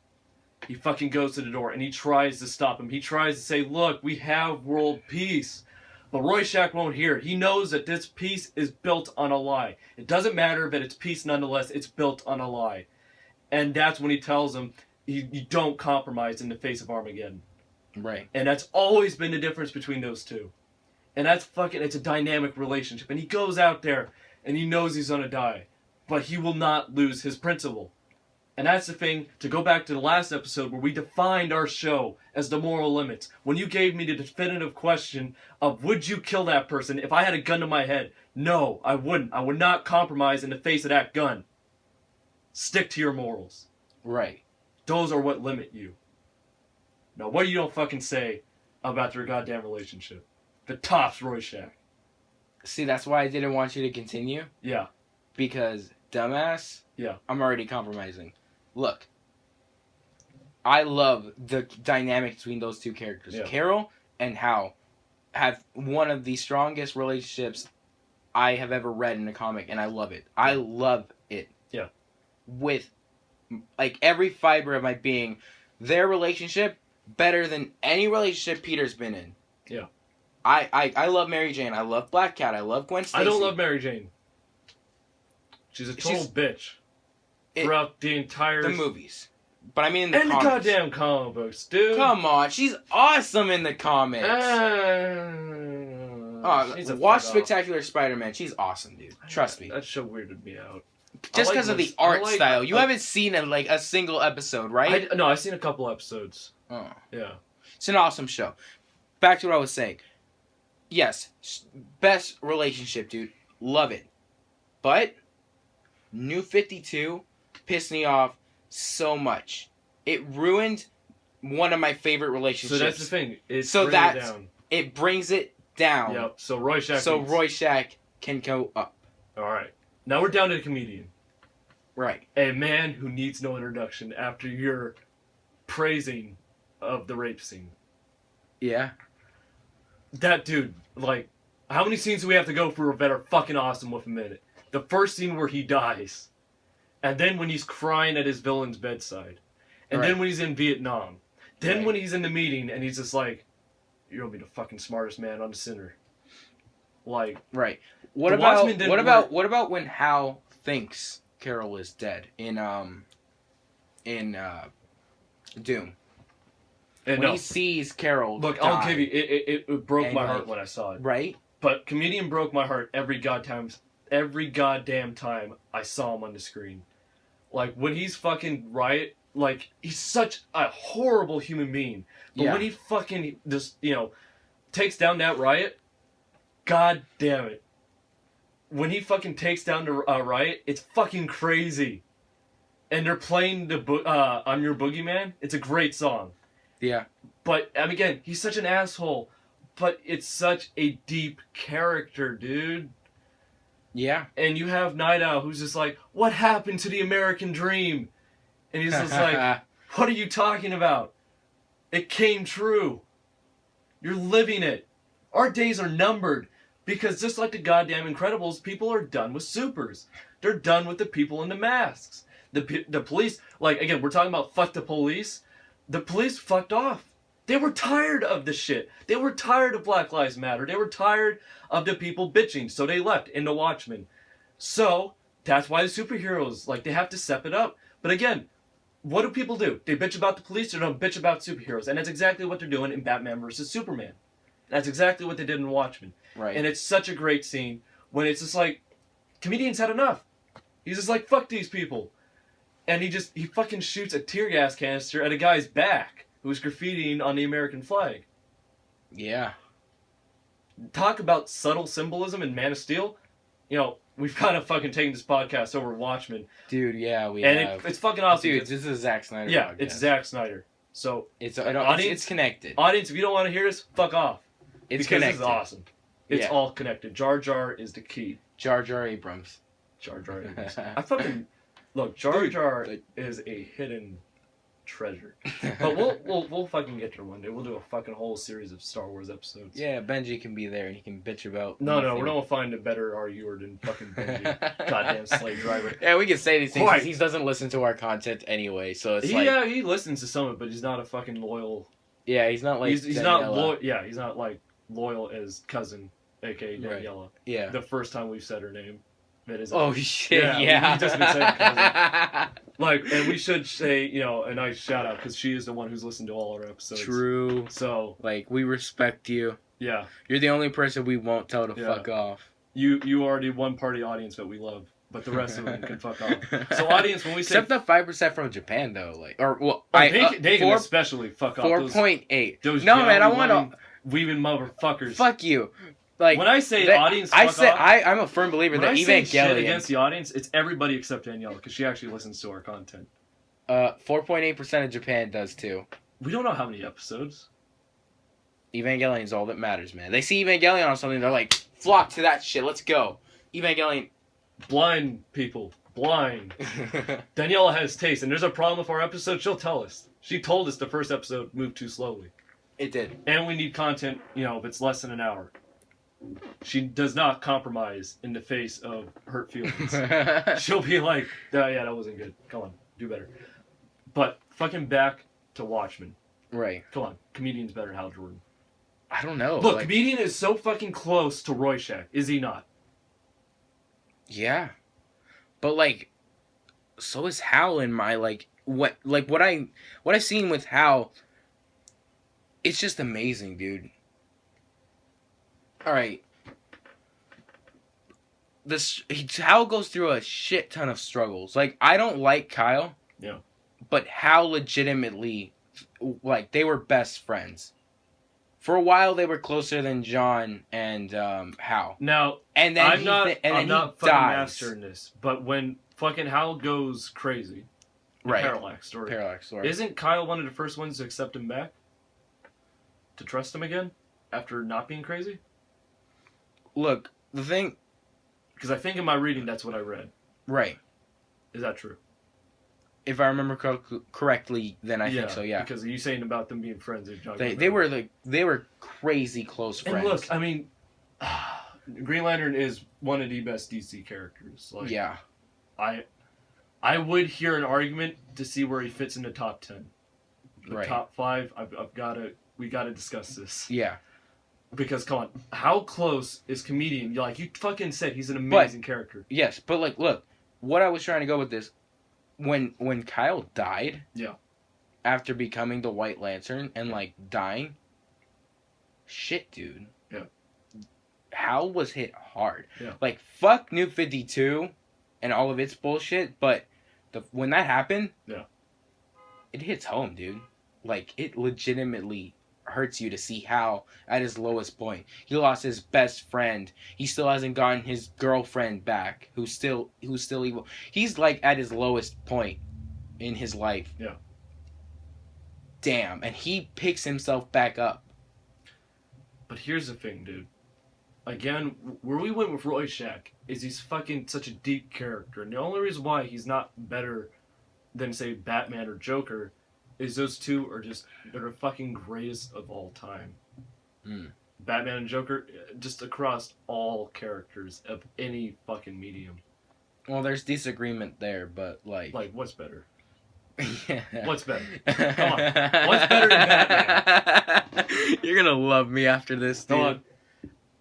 He fucking goes to the door, and he tries to stop him. He tries to say, look, we have world peace. But Rorschach won't hear it. He knows that this peace is built on a lie. It doesn't matter, but it's peace nonetheless. It's built on a lie. And that's when he tells him, you don't compromise in the face of Armageddon. Right. And that's always been the difference between those two. And that's it's a dynamic relationship. And he goes out there, and he knows he's gonna die. But he will not lose his principle. And that's the thing, to go back to the last episode where we defined our show as the moral limits. When you gave me the definitive question of, would you kill that person if I had a gun to my head? No, I wouldn't. I would not compromise in the face of that gun. Stick to your morals. Right. Those are what limit you. Now, what you don't fucking say about their goddamn relationship? The tops Rorschach. See, that's why I didn't want you to continue. Yeah. Because, dumbass, yeah, I'm already compromising. Look, I love the dynamic between those two characters. Yeah. Carol and Hal have one of the strongest relationships I have ever read in a comic, and I love it. I love it. Yeah. With, like, every fiber of my being, their relationship better than any relationship Peter's been in. Yeah. I love Mary Jane. I love Black Cat. I love Gwen Stacy. I don't love Mary Jane. She's a total bitch. Throughout the entire... The movies. But I mean in the comics. And the goddamn comic books, dude. Come on. She's awesome in the comics. Watch Spectacular Spider-Man. She's awesome, dude. Trust me. That show weirded me out. Just because of the art style. You haven't seen a single episode, right? No, I've seen a couple episodes. Oh. Yeah. It's an awesome show. Back to what I was saying. Yes, best relationship, dude. Love it. But New 52 pissed me off so much. It ruined one of my favorite relationships. So that's the thing. It brings it down. Yep. So Rorschach can go up. All right. Now we're down to the comedian. Right. A man who needs no introduction after your praising of the rape scene. Yeah. That dude, like, how many scenes do we have to go through that are fucking awesome with a minute? The first scene where he dies. And then when he's crying at his villain's bedside. And then when he's in Vietnam. Then when he's in the meeting and he's just like, you're gonna be the fucking smartest man on the center. Like, right. What about when Hal thinks Carol is dead in Doom? When he sees Carol I'll give you, it broke my heart when I saw it. Right? But comedian broke my heart every goddamn time I saw him on the screen. Like, when he's fucking like, he's such a horrible human being. But when he fucking just, takes down that riot, god damn it. When he fucking takes down the riot, it's fucking crazy. And they're playing the I'm Your Boogeyman. It's a great song. Yeah. But, again, he's such an asshole. But it's such a deep character, dude. Yeah. And you have Night Owl who's just like, what happened to the American dream? And he's just like, what are you talking about? It came true. You're living it. Our days are numbered. Because just like the goddamn Incredibles, people are done with supers. They're done with the people in the masks. The police, like, again, we're talking about fuck the police. The police fucked off. They were tired of the shit. They were tired of Black Lives Matter. They were tired of the people bitching. So they left into Watchmen. So that's why the superheroes, like, they have to step it up. But again, what do people do? They bitch about the police or don't bitch about superheroes. And that's exactly what they're doing in Batman vs. Superman. That's exactly what they did in Watchmen. Right. And it's such a great scene when it's just like, comedians had enough. He's just like, fuck these people. And he fucking shoots a tear gas canister at a guy's back who's graffitiing on the American flag. Yeah. Talk about subtle symbolism in Man of Steel. We've kind of fucking taken this podcast over Watchmen. Dude, yeah, we have. And it's fucking awesome. Dude, this is a Zack Snyder podcast. Yeah, it's Zack Snyder. So, it's connected. Audience, if you don't want to hear this, fuck off. It's because connected. This is awesome. It's all connected. Jar Jar is the key. Jar Jar Abrams. Jar Jar Abrams. I fucking... Look, Jar Jar is a hidden treasure. But we'll fucking get there one day. We'll do a fucking whole series of Star Wars episodes. Yeah, Benji can be there and he can bitch about... No, we're not gonna find a better arguer than fucking Benji. Goddamn slave driver. Yeah, we can say these things because he doesn't listen to our content anyway, so it's Yeah, he listens to some of it, but he's not a fucking loyal... Yeah, he's not like He's not loyal. Yeah, he's not like loyal as cousin, a.k.a. Daniela. Right. Yeah. The first time we've said her name. Oh shit! Yeah. We've just been saying cousin. Like, and we should say, a nice shout out because she is the one who's listened to all our episodes. True. So, like, we respect you. Yeah. You're the only person we won't tell to fuck off. You are the one party audience that we love, but the rest of them can fuck off. So, audience, when we say except the 5% from Japan though, like, or well, they can especially fuck off. 4.8. No, man, I want to weaving motherfuckers. Fuck you. Like, when I say audience, I'm a firm believer that Evangelion. When I say shit against the audience, it's everybody except Danielle because she actually listens to our content. 4.8% of Japan does too. We don't know how many episodes. Evangelion is all that matters, man. They see Evangelion on something, they're like, flock to that shit. Let's go. Evangelion. Blind people, blind. Daniela has taste, and there's a problem with our episode. She'll tell us. She told us the first episode moved too slowly. It did. And we need content, if it's less than an hour. She does not compromise in the face of hurt feelings. She'll be like, yeah, that wasn't good. Come on, do better. But fucking back to Watchmen. Right. Come on, comedian's better than Hal Jordan. I don't know. Look, comedian is so fucking close to Rorschach, is he not? Yeah. But so is Hal in my what I've seen with Hal. It's just amazing, dude. All right. Hal goes through a shit ton of struggles. Like, I don't like Kyle. Yeah. But Hal legitimately, they were best friends. For a while, they were closer than John and Hal. Now, and then I'm not fucking dies. mastering this, but when fucking Hal goes crazy, right? Parallax story. Isn't Kyle one of the first ones to accept him back? To trust him again after not being crazy? Look, the thing... Because I think in my reading, that's what I read. Right. Is that true? If I remember correctly, then I think so, yeah. Because you saying about them being friends. They were crazy close friends. And look, I mean, Green Lantern is one of the best DC characters. Yeah. I would hear an argument to see where he fits in the top 10. The top 5, we gotta discuss this. Yeah. Because, come on, how close is comedian? You fucking said he's an amazing character. Yes, but, look, what I was trying to go with this, when Kyle died, after becoming the White Lantern and, dying, shit, dude. Yeah. Hal was hit hard. Yeah. Fuck New 52 and all of its bullshit, but when that happened, it hits home, dude. Like, it legitimately hurts you to see Hal at his lowest point. He lost his best friend. He still hasn't gotten his girlfriend back, who's still evil. He's like at his lowest point in his life. Yeah. Damn, and he picks himself back up. But here's the thing, dude. Again, where we went with Rorschach is he's fucking such a deep character. And the only reason why he's not better than, say, Batman or Joker is those two are just, they're the fucking greatest of all time. Batman and Joker, just across all characters of any fucking medium. Well, there's disagreement there, but like... Like, what's better? Yeah. What's better? Come on. What's better than Batman? You're gonna love me after this, dude. Come on.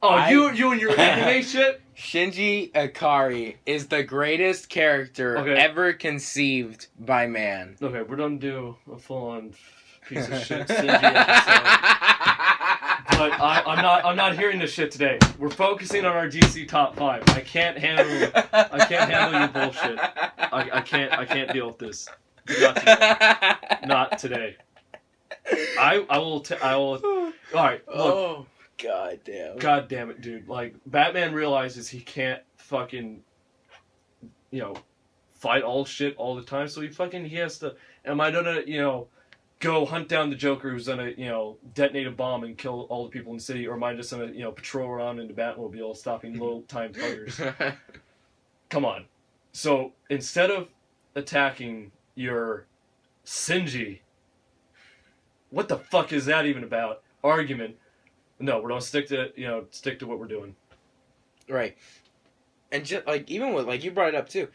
Oh, you and your anime shit? Shinji Ikari is the greatest character ever conceived by man. Okay, we're gonna do a full-on piece of shit Shinji episode. But I'm not hearing this shit today. We're focusing on our DC top 5. I can't handle your bullshit. I can't deal with this. Not today. Not today. I will. All right. Look. Oh. God damn it, dude. Like, Batman realizes he can't fucking, fight all shit all the time, so he has to, am I gonna, go hunt down the Joker who's gonna, detonate a bomb and kill all the people in the city, or am I just gonna, patrol around in the Batmobile stopping low-time thuggers? Come on. So, instead of attacking your Shinji, what the fuck is that even about? Argument. No, we're gonna stick to what we're doing. Right. And just like even with like you brought it up too,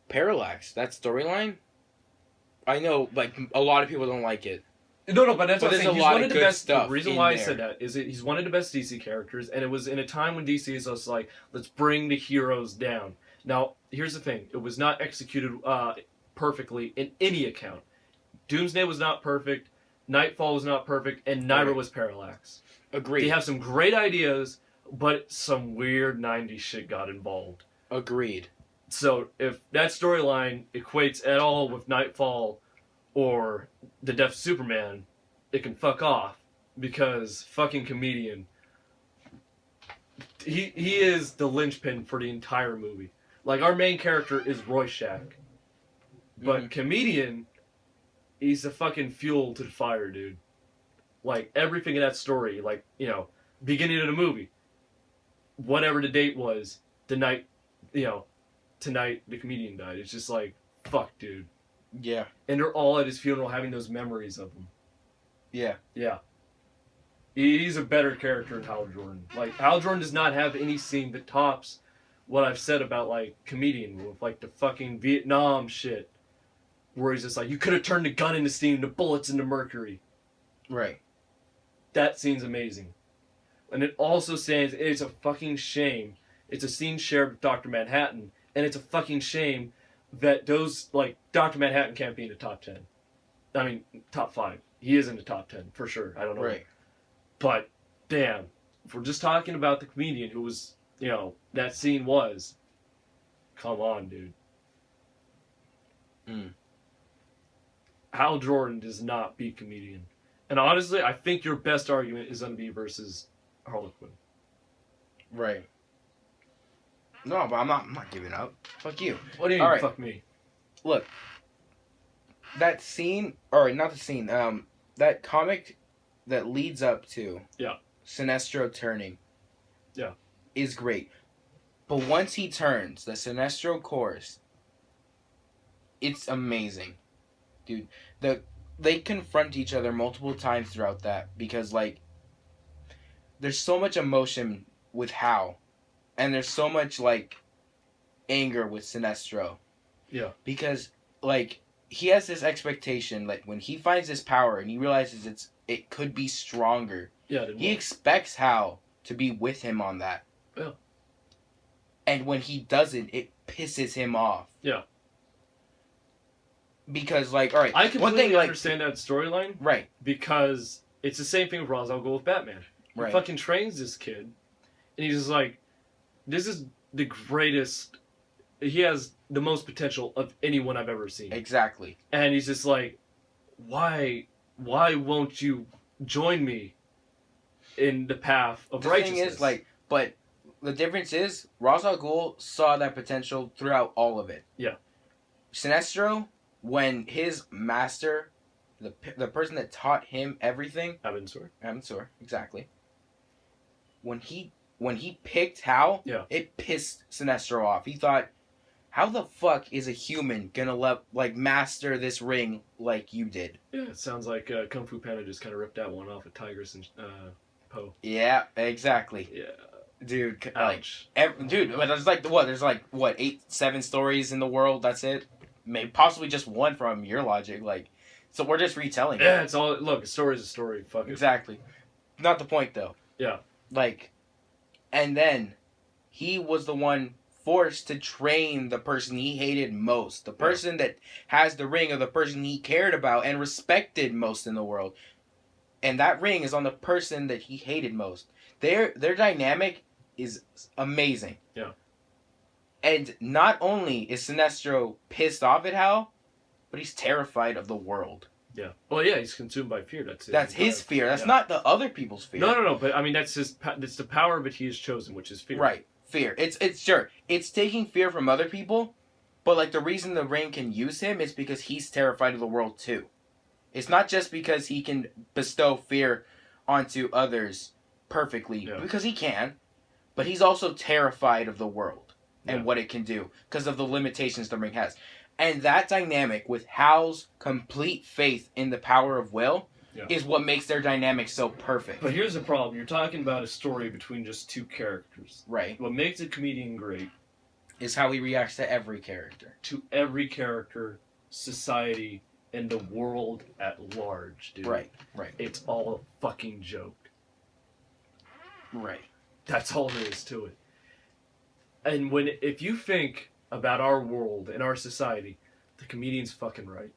Parallax, that storyline. I know like a lot of people don't like it. No, but that's what I'm saying. He's one of the best. The reason why I there. said that is he's one of the best DC characters, and it was in a time when DC is just like, let's bring the heroes down. Now, here's the thing: it was not executed perfectly in any account. Doomsday was not perfect. Nightfall was not perfect, and neither was Parallax. Agreed. They have some great ideas, but some weird 90s shit got involved. Agreed. So if that storyline equates at all with Nightfall or the death of Superman, it can fuck off. Because fucking Comedian, he is the linchpin for the entire movie. Like, our main character is Rorschach. But Comedian, he's the fucking fuel to the fire, dude. Like, everything in that story, like, beginning of the movie, whatever the date was, the night, tonight the comedian died. It's just like, fuck, dude. Yeah. And they're all at his funeral having those memories of him. Yeah. Yeah. He's a better character than Hal Jordan. Like, Hal Jordan does not have any scene that tops what I've said about, like, Comedian with, like, the fucking Vietnam shit. Where he's just like, you could have turned the gun into steam, the bullets into mercury. Right. That scene's amazing. And it also stands, it's a fucking shame. It's a scene shared with Dr. Manhattan. And it's a fucking shame that those, like, Dr. Manhattan can't be in the top 10. I mean, top 5. He is in the top 10, for sure. I don't know. Right. But, damn. If we're just talking about the comedian who was, that scene was, come on, dude. Hal Jordan does not beat Comedian. And honestly, I think your best argument is going to be versus Harlequin. Right. No, but I'm not giving up. Fuck you. What do you mean, right. Fuck me? Look. That scene, or not the scene, that comic that leads up to Sinestro turning is great. But once he turns, the Sinestro course, it's amazing. Dude, they confront each other multiple times throughout that because, like, there's so much emotion with Hal, and there's so much, like, anger with Sinestro. Yeah. Because, like, he has this expectation, like, when he finds his power and he realizes it could be stronger, he expects Hal to be with him on that. Yeah. And when he doesn't, it pisses him off. Yeah. Because, like, all right, I completely understand that storyline. Right. Because it's the same thing with Ra's al Ghul with Batman. He fucking trains this kid, and he's just like, this is the greatest. He has the most potential of anyone I've ever seen. Exactly. And he's just like, why won't you join me in the path of The righteousness? thing is, like, but the difference is, Ra's al Ghul saw that potential throughout all of it. Yeah. Sinestro, when his master, the person that taught him everything, Abensur, exactly. When he picked Hal, yeah, it pissed Sinestro off. He thought, how the fuck is a human gonna master this ring like you did? Yeah, it sounds like Kung Fu Panda just kind of ripped that one off of Tigers and Poe. Yeah, exactly. Yeah. Dude, ouch. Dude, but there's like 7 stories in the world. That's it. Maybe possibly just one from your logic. Like, so we're just retelling. Yeah, it's all look. A story's a story. Fuck it. Exactly. Not the point though. Yeah. Like, and then he was the one forced to train the person he hated most, the person that has the ring, or the person he cared about and respected most in the world, and that ring is on the person that he hated most. Their dynamic is amazing. Yeah. And not only is Sinestro pissed off at Hal, but he's terrified of the world. Yeah. Well, yeah, he's consumed by fear. That's his fear. That's not the other people's fear. No. But I mean, that's the power that he has chosen, which is fear. Right. Fear. It's sure. It's taking fear from other people, but like the reason the ring can use him is because he's terrified of the world too. It's not just because he can bestow fear onto others perfectly, because he can, but he's also terrified of the world and what it can do because of the limitations the ring has. And that dynamic with Hal's complete faith in the power of will is what makes their dynamic so perfect. But here's the problem. You're talking about a story between just two characters. Right. What makes a comedian great is how he reacts to every character. To every character, society, and the world at large, dude. Right. It's all a fucking joke. Right. That's all there is to it. And if you think about our world and our society, the comedian's fucking right.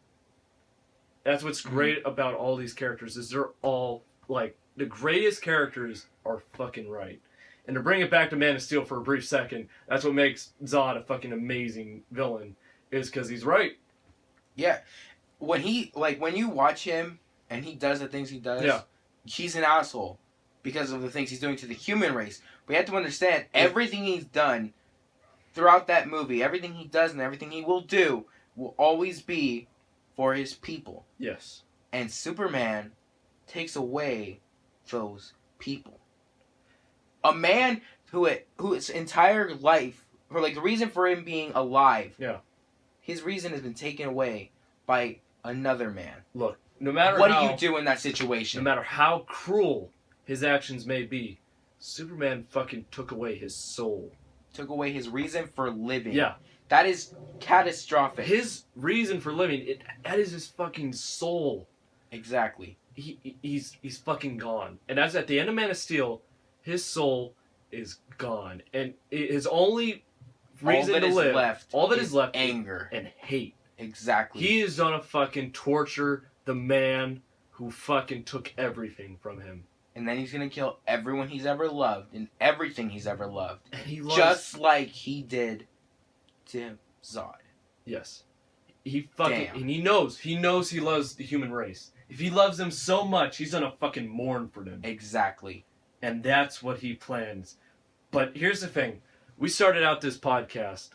That's what's great about all these characters, is they're all, like, the greatest characters are fucking right. And to bring it back to Man of Steel for a brief second, that's what makes Zod a fucking amazing villain, is because he's right. Yeah. When you watch him and he does the things he does, he's an asshole because of the things he's doing to the human race. But you have to understand, everything he's done throughout that movie, everything he does and everything he will do will always be for his people. Yes. And Superman takes away those people. A man whose entire life, or like the reason for him being alive, his reason has been taken away by another man. Look, no matter what do you do in that situation? No matter how cruel his actions may be, Superman fucking took away his soul. Took away his reason for living. Yeah. That is catastrophic. His reason for living, that is his fucking soul. Exactly. He's fucking gone. And as at the end of Man of Steel, his soul is gone. And his only reason to live, all that is left, anger and hate. Exactly. He is gonna fucking torture the man who fucking took everything from him. And then he's gonna kill everyone he's ever loved and everything he's ever loved. And he loves... Just like he did to Zod. Yes. He fucking... Damn. And he knows he loves the human race. If he loves them so much, he's gonna fucking mourn for them. Exactly. And that's what he plans. But here's the thing. We started out this podcast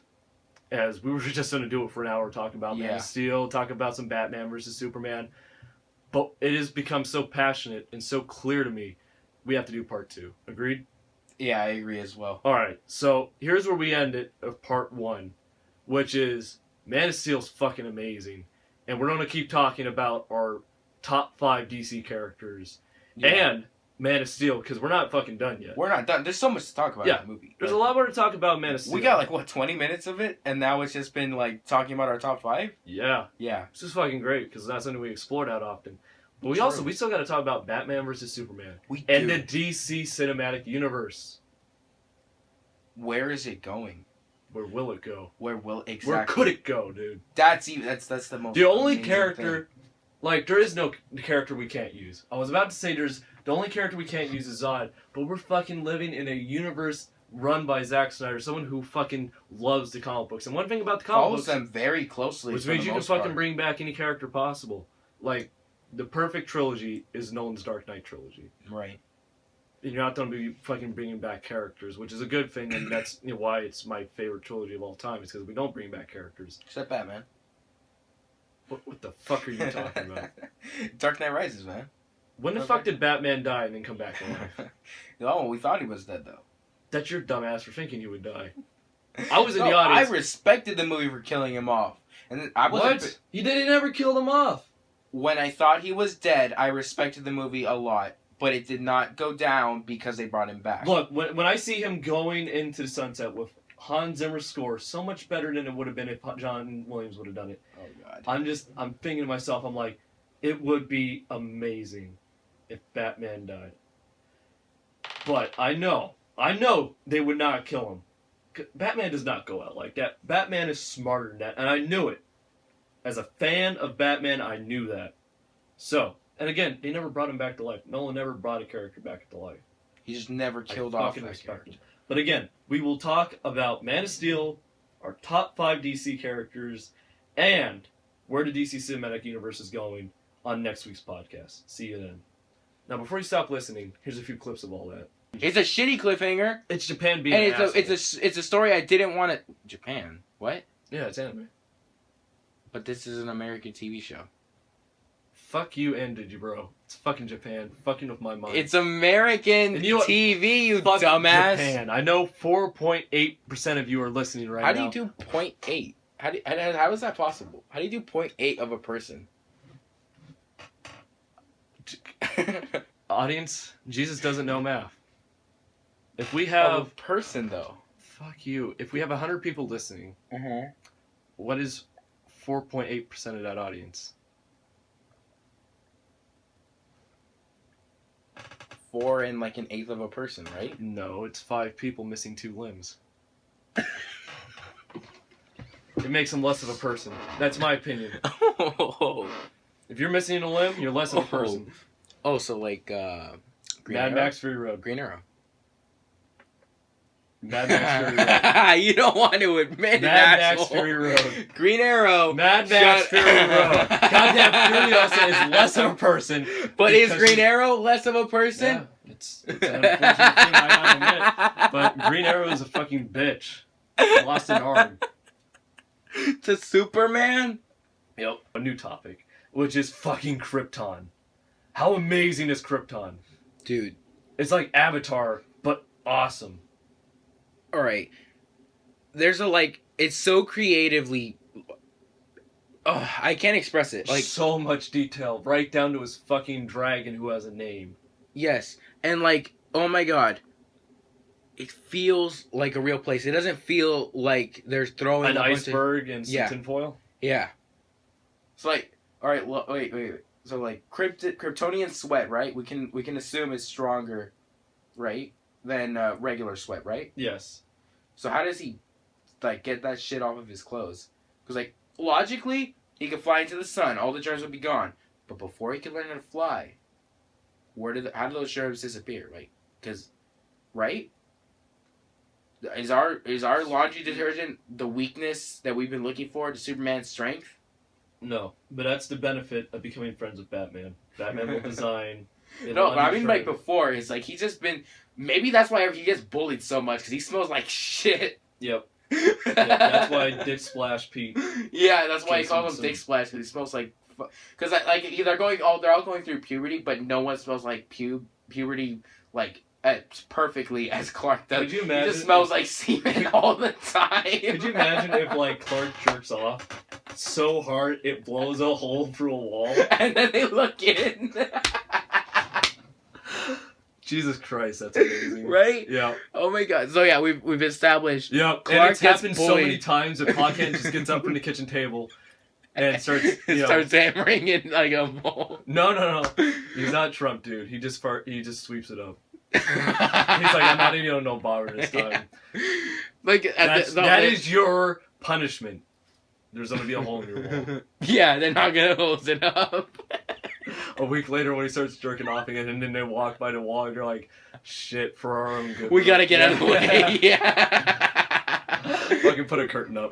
as we were just gonna do it for an hour, talking about Man of Steel, talk about some Batman versus Superman. But it has become so passionate and so clear to me, we have to do part 2. Agreed? Yeah, I agree as well. Alright, so here's where we end it of part 1, which is Man of Steel's fucking amazing. And we're going to keep talking about our top 5 DC characters and Man of Steel, because we're not fucking done yet. We're not done. There's so much to talk about in that movie. There's a lot more to talk about Man of Steel. We got 20 minutes of it, and now it's just been talking about our top 5? Yeah. Yeah. It's just fucking great, because that's something we explore that often. But we still got to talk about Batman versus Superman. And the DC Cinematic Universe. Where is it going? Where will it go? Exactly. Where could it go, dude? That's the most. The only character, there is no character we can't use. I was about to say the only character we can't use is Zod, but we're fucking living in a universe run by Zack Snyder, someone who fucking loves the comic books. And one thing about the comic books, follows them very closely, which means you can fucking bring back any character possible. the perfect trilogy is Nolan's Dark Knight trilogy. Right. And you're not going to be fucking bringing back characters, which is a good thing, and that's why it's my favorite trilogy of all time, is because we don't bring back characters. Except Batman. What the fuck are you talking about? Dark Knight Rises, man. When the fuck did Batman die and then come back alive? Oh, we thought he was dead, though. That's your dumbass for thinking he would die. I was in the audience. I respected the movie for killing him off. And I was What? He never killed him off. When I thought he was dead, I respected the movie a lot. But it did not go down because they brought him back. Look, when I see him going into the sunset with Hans Zimmer's score, so much better than it would have been if John Williams would have done it. Oh, God. I'm thinking to myself, I'm like, it would be amazing if Batman died. But I know they would not kill him. Batman does not go out like that. Batman is smarter than that, and I knew it. As a fan of Batman, I knew that. So, and again, they never brought him back to life. Nolan never brought a character back to life. He just never killed off that character. But again, we will talk about Man of Steel, our top 5 DC characters, and where the DC Cinematic Universe is going on next week's podcast. See you then. Now, before you stop listening, here's a few clips of all that. It's a shitty cliffhanger. It's Japan being and an asshole. it's a story I didn't want to... Japan? What? Yeah, it's anime. But this is an American TV show. Fuck you and did you, bro. It's fucking Japan. Fucking with my mind. It's American TV, you Fuck dumbass. Japan. I know 4.8% of you are listening right now. How do you do 0.8? How is that possible? How do you do 0.8 of a person? Audience, Jesus doesn't know math. If we have... Of a person, though. Fuck you. If we have 100 people listening, what is 4.8% of that audience? 4 and like an eighth of a person, right? No, it's 5 people missing 2 limbs. It makes them less of a person. That's my opinion. If you're missing a limb, you're less of a person. Oh, so like Green Arrow? Max Fury Road. Green Arrow. Mad Max Fury Road. You don't want to admit Mad Max Fury Road. Green Arrow. Mad Max Fury Road. Goddamn Furiosa is less of a person. But is Green Arrow less of a person? Yeah, it's an unfortunate thing I gotta admit. But Green Arrow is a fucking bitch. He lost an arm. To Superman? Yep. A new topic, which is fucking Krypton. How amazing is Krypton? Dude. It's like Avatar, but awesome. Alright. There's it's so creatively... Oh, I can't express it. Like so much detail, right down to his fucking dragon who has a name. Yes. And oh my god. It feels like a real place. It doesn't feel like there's throwing an iceberg and some tinfoil? Yeah. It's alright, wait. So Kryptonian sweat, right? We can assume is stronger, right, than regular sweat, right? Yes. So how does he get that shit off of his clothes? Because logically he could fly into the sun, all the germs would be gone. But before he could learn how to fly, how do those germs disappear? Right? Is our laundry detergent the weakness that we've been looking for to Superman's strength? No, but that's the benefit of becoming friends with Batman. Batman will design. No, but I mean before he's just been. Maybe that's why he gets bullied so much because he smells like shit. Yep. That's why Dick Splash Pete. Yeah, that's why he calls him Dick Splash because he smells like. Because they're all going through puberty, but no one smells like puberty perfectly as Clark does. Could you imagine? He just smells like semen all the time. Could you imagine if Clark jerks off so hard it blows a hole through a wall? And then they look in. Jesus Christ, that's amazing. Right? Yeah. Oh my god. So yeah, we've established. Yeah. Clark and it's happened bullied so many times that Pocket just gets up from the kitchen table and starts starts hammering in a bowl. No. He's not Trump, dude. He just sweeps it up. He's I'm not even no bother this time. That is your punishment. There's gonna be a hole in your wall. Yeah, they're not gonna close it up. A week later, when he starts jerking off again, and then they walk by the wall, and you're like, "Shit, for our own good." We gotta get out of the way. Yeah. Fucking put a curtain up.